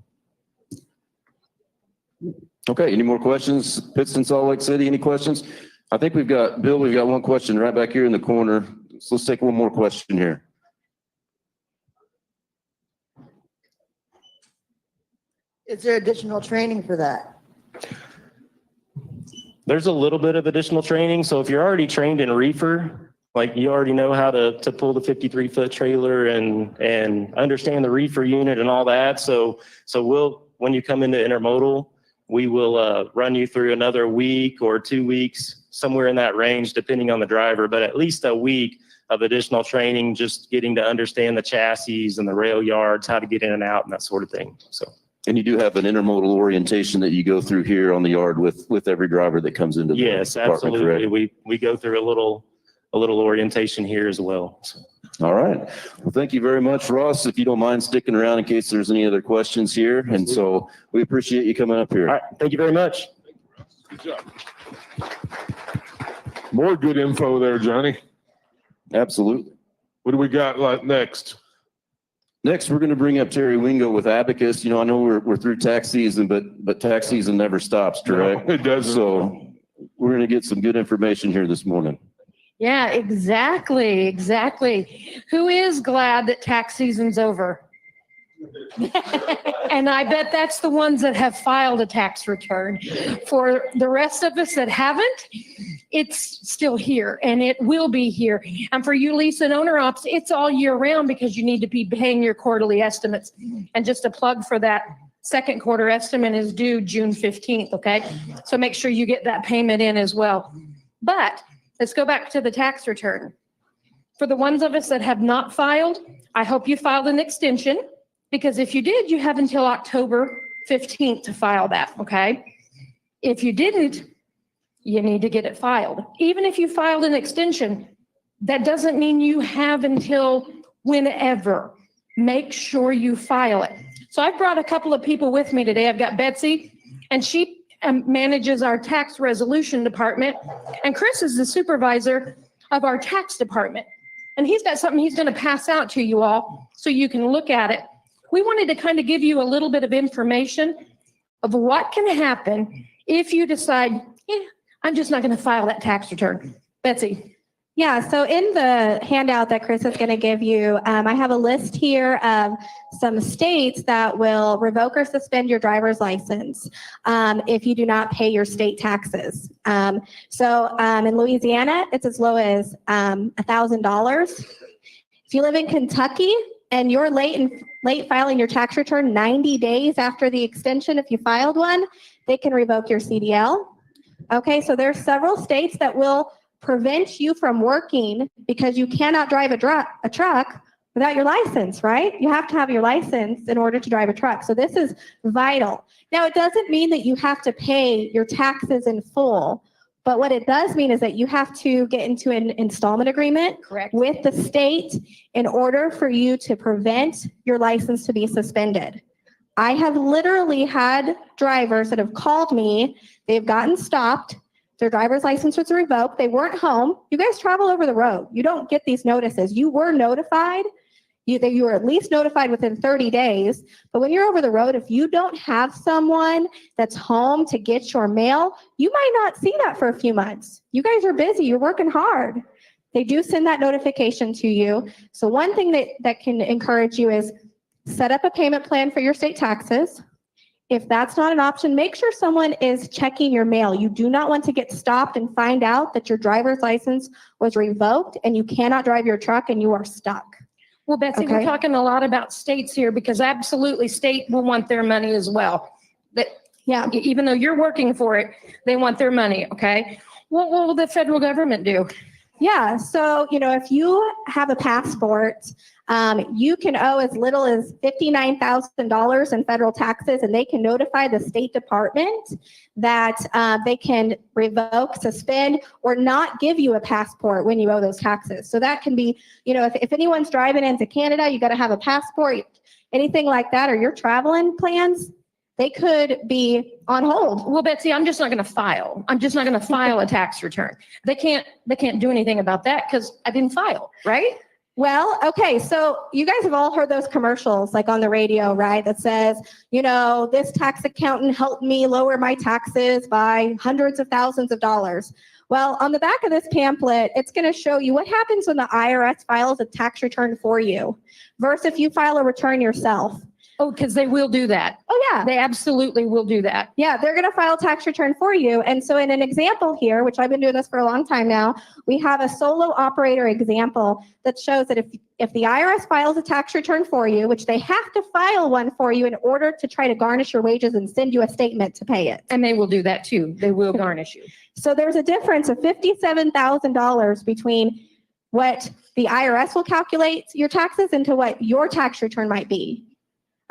Okay, any more questions? Pittston, Salt Lake City, any questions? I think we've got one question right back here in the corner. So let's take one more question here. Is there additional training for that? There's a little bit of additional training. So if you're already trained in reefer, like you already know how to pull the 53-foot trailer and understand the reefer unit and all that. So when you come into intermodal, we will run you through another week or 2 weeks, somewhere in that range, depending on the driver, but at least a week of additional training, just getting to understand the chassis and the rail yards, how to get in and out and that sort of thing. So. And you do have an intermodal orientation that you go through here on the yard with every driver that comes into the yes, department, absolutely. correct? We go through a little orientation here as well. So. All right. Well, thank you very much, Ross. If you don't mind sticking around in case there's any other questions here. And so we appreciate you coming up here. All right. Thank you very much. Good job. More good info there, Johnny. Absolutely. What do we got next? Next, we're going to bring up Terry Wingo with Abacus. I know we're through tax season, but tax season never stops, correct? No, it doesn't. So we're going to get some good information here this morning. Yeah, exactly. Who is glad that tax season's over? And I bet that's the ones that have filed a tax return. For the rest of us that haven't, it's still here and it will be here. And for you lease and owner ops, it's all year round because you need to be paying your quarterly estimates. And just a plug for that, second quarter estimate is due June 15th, okay? So make sure you get that payment in as well. But let's go back to the tax return. For the ones of us that have not filed, I hope you filed an extension. Because if you did, you have until October 15th to file that, okay? If you didn't, you need to get it filed. Even if you filed an extension, that doesn't mean you have until whenever. Make sure you file it. So I've brought a couple of people with me today. I've got Betsy, and she manages our tax resolution department, and Chris is the supervisor of our tax department. And he's got something he's going to pass out to you all so you can look at it. We wanted to kind of give you a little bit of information of what can happen if you decide, I'm just not going to file that tax return. Betsy. Yeah, so in the handout that Chris is going to give you, I have a list here of some states that will revoke or suspend your driver's license if you do not pay your state taxes. So in Louisiana, it's as low as $1,000. If you live in Kentucky, and you're late filing your tax return 90 days after the extension, if you filed one, they can revoke your CDL. Okay, so there's several states that will prevent you from working because you cannot drive a truck without your license, right? You have to have your license in order to drive a truck. So this is vital. Now, it doesn't mean that you have to pay your taxes in full. But what it does mean is that you have to get into an installment agreement with the state in order for you to prevent your license to be suspended. I have literally had drivers that have called me. They've gotten stopped. Their driver's license was revoked. They weren't home. You guys travel over the road. You don't get these notices. You were notified. You are at least notified within 30 days. But when you're over the road, if you don't have someone that's home to get your mail, you might not see that for a few months. You guys are busy. You're working hard. They do send that notification to you. So one thing that can encourage you is set up a payment plan for your state taxes. If that's not an option, make sure someone is checking your mail. You do not want to get stopped and find out that your driver's license was revoked and you cannot drive your truck and you are stuck. Well, Betsy, we're Okay. talking a lot about states here because absolutely state will want their money as well. That, Yeah. even though you're working for it, they want their money, okay? What will the federal government do? Yeah, so, if you have a passport, you can owe as little as $59,000 in federal taxes, and they can notify the State Department that they can revoke, suspend, or not give you a passport when you owe those taxes. So that can be, if anyone's driving into Canada, you got to have a passport, anything like that, or your traveling plans, they could be on hold. Well, Betsy, I'm just not going to file. I'm just not going to file a tax return. They can't do anything about that because I didn't file, right? Well, okay, so you guys have all heard those commercials like on the radio, right? That says, this tax accountant helped me lower my taxes by hundreds of thousands of dollars. Well, on the back of this pamphlet, it's going to show you what happens when the IRS files a tax return for you versus if you file a return yourself. Oh, because they will do that. Oh, yeah. They absolutely will do that. Yeah, they're going to file a tax return for you. And so in an example here, which I've been doing this for a long time now, we have a solo operator example that shows that if the IRS files a tax return for you, which they have to file one for you in order to try to garnish your wages and send you a statement to pay it. And they will do that too. They will garnish you. So there's a difference of $57,000 between what the IRS will calculate your taxes into what your tax return might be.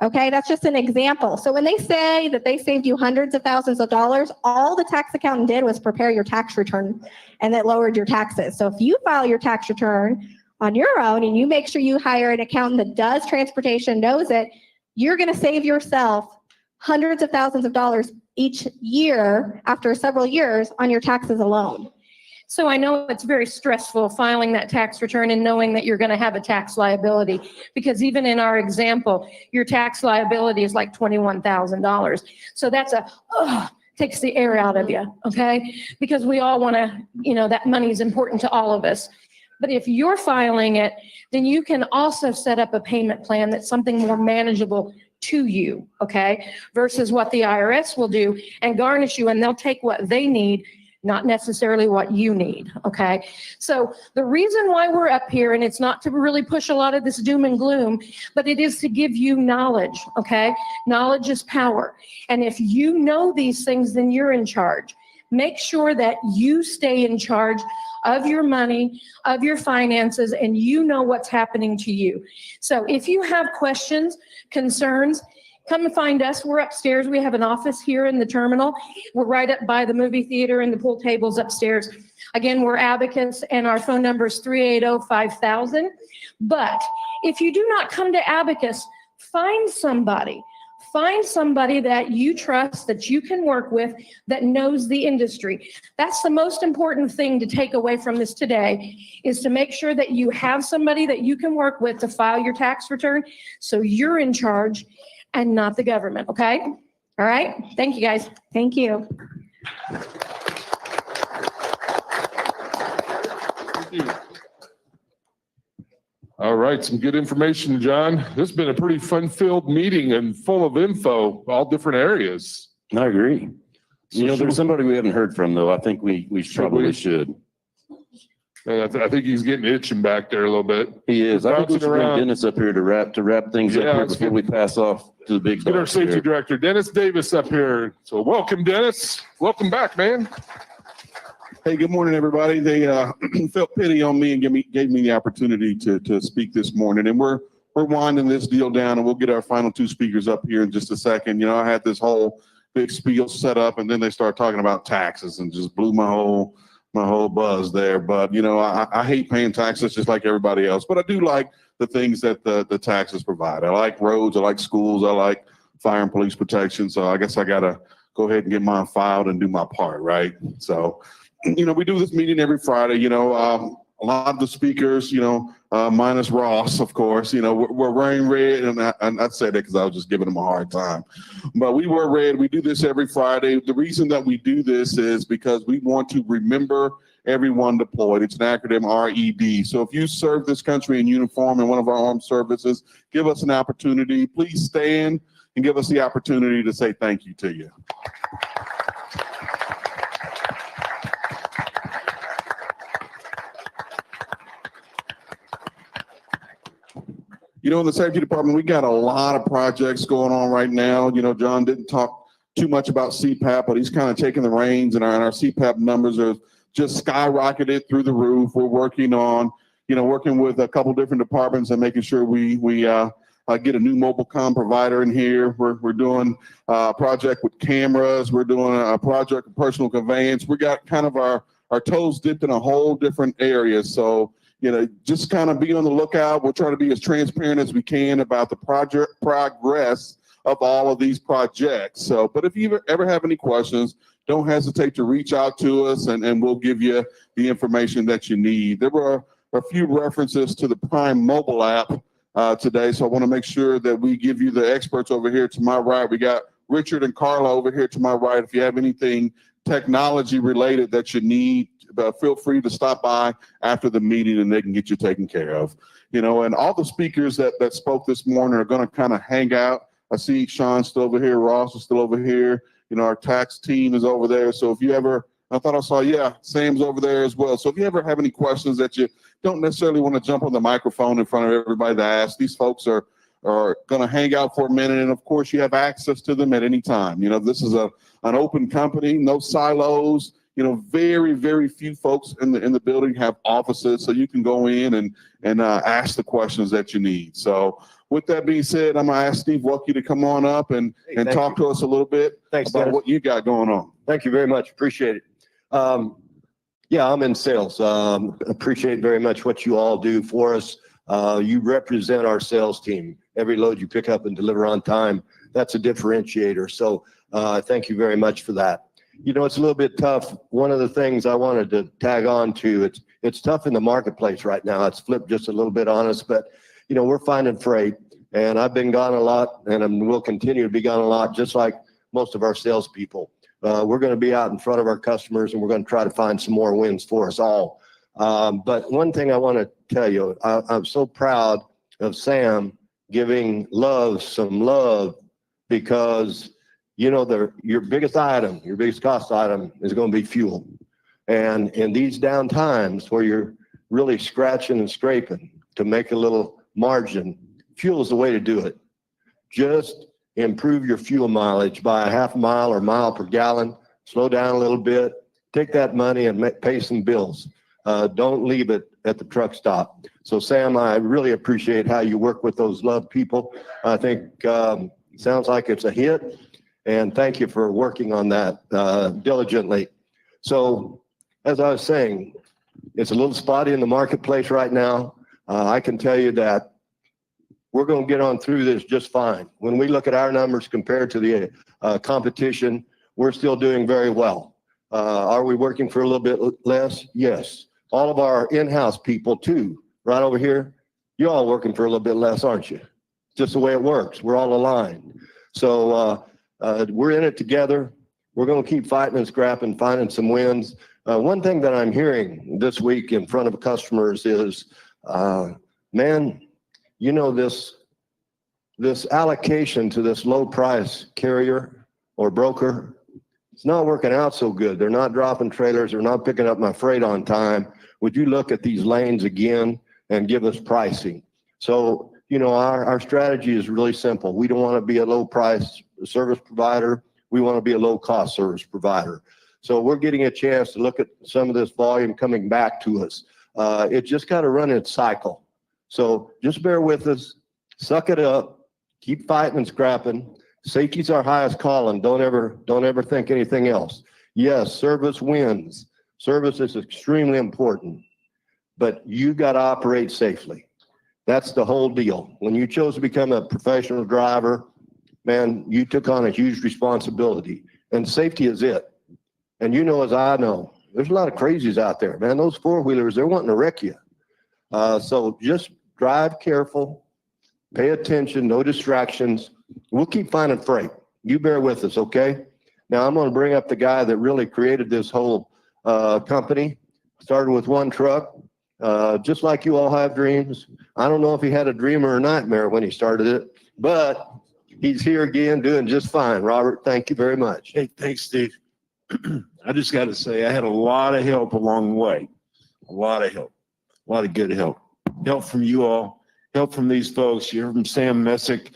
Okay, that's just an example. So when they say that they saved you hundreds of thousands of dollars, all the tax accountant did was prepare your tax return and that lowered your taxes. So if you file your tax return on your own and you make sure you hire an accountant that does transportation, knows it, you're going to save yourself hundreds of thousands of dollars each year after several years on your taxes alone. So I know it's very stressful filing that tax return and knowing that you're going to have a tax liability, because even in our example, your tax liability is like $21,000. So that's takes the air out of you, okay? Because we all want to, that money is important to all of us. But if you're filing it, then you can also set up a payment plan that's something more manageable to you, okay? Versus what the IRS will do and garnish you, and they'll take what they need, not necessarily what you need, okay? So the reason why we're up here, and it's not to really push a lot of this doom and gloom, but it is to give you knowledge, okay? Knowledge is power. And if you know these things, then you're in charge. Make sure that you stay in charge of your money, of your finances, and you know what's happening to you. So if you have questions, concerns, come and find us. We're upstairs. We have an office here in the terminal. We're right up by the movie theater and the pool tables upstairs. Again, we're Abacus, and our phone number is 380-5000. But if you do not come to Abacus, find somebody that you trust, that you can work with, that knows the industry. That's the most important thing to take away from this today, is to make sure that you have somebody that you can work with to file your tax return, so you're in charge and not the government, okay? All right, thank you guys. Thank you. All right, some good information, John. This has been a pretty fun-filled meeting and full of info, all different areas. I agree. There's somebody we haven't heard from, though. I think we probably should. I think he's getting itching back there a little bit. He is. I think we should bring Around. Dennis up here to wrap things up here before we pass off to the big Get our dogs safety here. director, Dennis Davis, up here. So welcome, Dennis. Welcome back, man. Hey, good morning, everybody. They felt pity on me and gave me the opportunity to speak this morning. And we're winding this deal down, and we'll get our final two speakers up here in just a second. I had this whole big spiel set up, and then they start talking about taxes and just blew my whole buzz there. But I hate paying taxes just like everybody else. But I do like the things that the taxes provide. I like roads. I like schools. I like fire and police protection. So I guess I gotta go ahead and get mine filed and do my part, right? So. We do this meeting every Friday. A lot of the speakers, minus Ross, of course. We're wearing red, and I said that because I was just giving him a hard time. But we wear red. We do this every Friday. The reason that we do this is because we want to remember everyone deployed. It's an acronym, RED. So if you serve this country in uniform in one of our armed services, give us an opportunity. Please stand and give us the opportunity to say thank you to you. In the safety department, we got a lot of projects going on right now. John didn't talk too much about CPAP, but he's kind of taking the reins, and our CPAP numbers are just skyrocketed through the roof. We're working on, working with a couple different departments and making sure we get a new mobile comm provider in here. We're doing a project with cameras. We're doing a project with personal conveyance. We got kind of our toes dipped in a whole different area. So, just kind of be on the lookout. We're trying to be as transparent as we can about the project progress of all of these projects. So, but if you ever have any questions, don't hesitate to reach out to us, and we'll give you the information that you need. There were a few references to the Prime mobile app today, so I want to make sure that we give you the experts over here to my right. We got Richard and Carla over here to my right. If you have anything technology related that you need, feel free to stop by after the meeting and they can get you taken care of. And all the speakers that spoke this morning are going to kind of hang out. I see Sean's still over here. Ross is still over here. Our tax team is over there. So if you ever, I thought I saw, Sam's over there as well. So if you ever have any questions that you don't necessarily want to jump on the microphone in front of everybody to ask, these folks are going to hang out for a minute. And of course, you have access to them at any time. This is an open company, no silos. Very, very few folks in the building have offices, so you can go in and ask the questions that you need. So with that being said, I'm going to ask Steve Wucky to come on up and talk to us a little bit about what you got going on. Thank you very much. Appreciate it. I'm in sales. Appreciate very much what you all do for us. You represent our sales team. Every load you pick up and deliver on time, that's a differentiator. So thank you very much for that. It's a little bit tough. One of the things I wanted to tag on to, it's tough in the marketplace right now. It's flipped just a little bit on us, but we're finding freight, and I've been gone a lot, and we'll continue to be gone a lot, just like most of our salespeople. We're going to be out in front of our customers, and we're going to try to find some more wins for us all. But one thing I want to tell you, I'm so proud of Sam giving some love, because your biggest item, your biggest cost item is going to be fuel. And in these down times where you're really scratching and scraping to make a little margin, fuel is the way to do it. Just improve your fuel mileage by a half mile or mile per gallon, slow down a little bit, take that money and pay some bills. Don't leave it at the truck stop. So Sam, I really appreciate how you work with those love people. I think sounds like it's a hit. And thank you for working on that diligently. So, as I was saying, it's a little spotty in the marketplace right now. I can tell you that we're going to get on through this just fine. When we look at our numbers compared to the competition, we're still doing very well. Are we working for a little bit less? Yes. All of our in-house people too, right over here, you're all working for a little bit less, aren't you? Just the way it works. We're all aligned. So, we're in it together. We're going to keep fighting and scrapping, finding some wins. One thing that I'm hearing this week in front of customers is, this allocation to this low price carrier or broker, it's not working out so good. They're not dropping trailers. They're not picking up my freight on time. Would you look at these lanes again and give us pricing? So, our strategy is really simple. We don't want to be a low price service provider. We want to be a low cost service provider. So we're getting a chance to look at some of this volume coming back to us. It just got to run its cycle. So just bear with us, suck it up, keep fighting and scrapping. Safety's our highest calling. Don't ever think anything else. Yes, service wins. Service is extremely important, but you got to operate safely. That's the whole deal. When you chose to become a professional driver, man, you took on a huge responsibility, and safety is it. And as I know, there's a lot of crazies out there, man. Those four-wheelers, they're wanting to wreck you. So just drive careful, pay attention, no distractions. We'll keep finding freight. You bear with us, okay? Now I'm going to bring up the guy that really created this whole company. Started with one truck, just like you all have dreams. I don't know if he had a dream or a nightmare when he started it, but he's here again doing just fine. Robert, thank you very much. Hey, thanks, Steve. I just got to say, I had a lot of help along the way. A lot of help, a lot of good help. Help from you all, help from these folks. You heard from Sam Messick.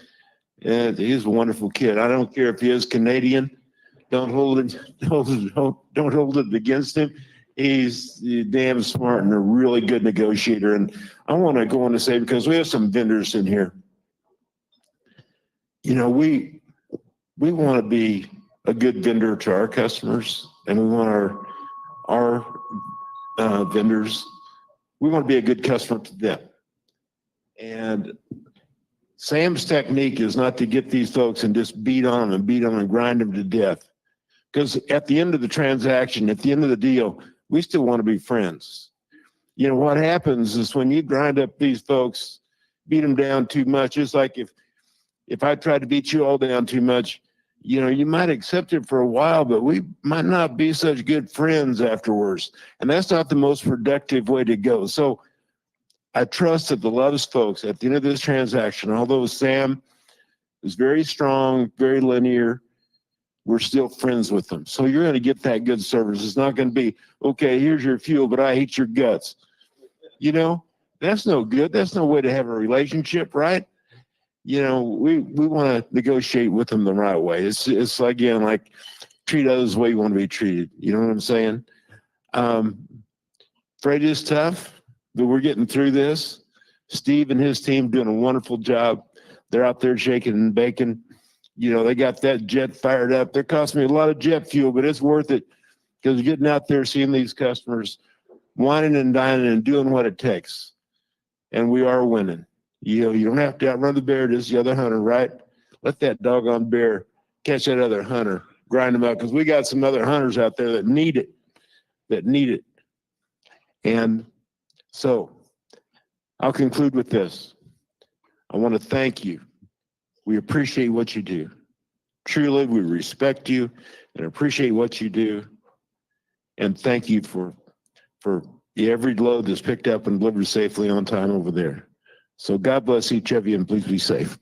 He's a wonderful kid. I don't care if he is Canadian. Don't hold it, don't hold it against him. He's damn smart and a really good negotiator. And I want to go on to say, because we have some vendors in here, you know, we want to be a good vendor to our customers, and we want our vendors, we want to be a good customer to them. And Sam's technique is not to get these folks and just beat on them and grind them to death. Because at the end of the transaction, at the end of the deal, we still want to be friends. You know, what happens is when you grind up these folks, beat them down too much, it's like if I tried to beat you all down too much, you know, you might accept it for a while, but we might not be such good friends afterwards. And that's not the most productive way to go. So I trust that the Loves folks at the end of this transaction, although Sam is very strong, very linear, we're still friends with them. So you're going to get that good service. It's not going to be, okay, here's your fuel, but I hate your guts. You know, that's no good. That's no way to have a relationship, right? You know, we want to negotiate with them the right way. It's again, like treat others the way you want to be treated. You know what I'm saying? Freight is tough, but we're getting through this. Steve and his team doing a wonderful job. They're out there shaking and baking. You know, they got that jet fired up. They're costing me a lot of jet fuel, but it's worth it because getting out there, seeing these customers, whining and dining and doing what it takes. And we are winning. You know, you don't have to outrun the bear, just the other hunter, right? Let that doggone bear catch that other hunter, grind them out, because we got some other hunters out there that need it. And so I'll conclude with this. I want to thank you. We appreciate what you do. Truly, we respect you and appreciate what you do. And thank you for every load that's picked up and delivered safely on time over there. So God bless each of you and please be safe.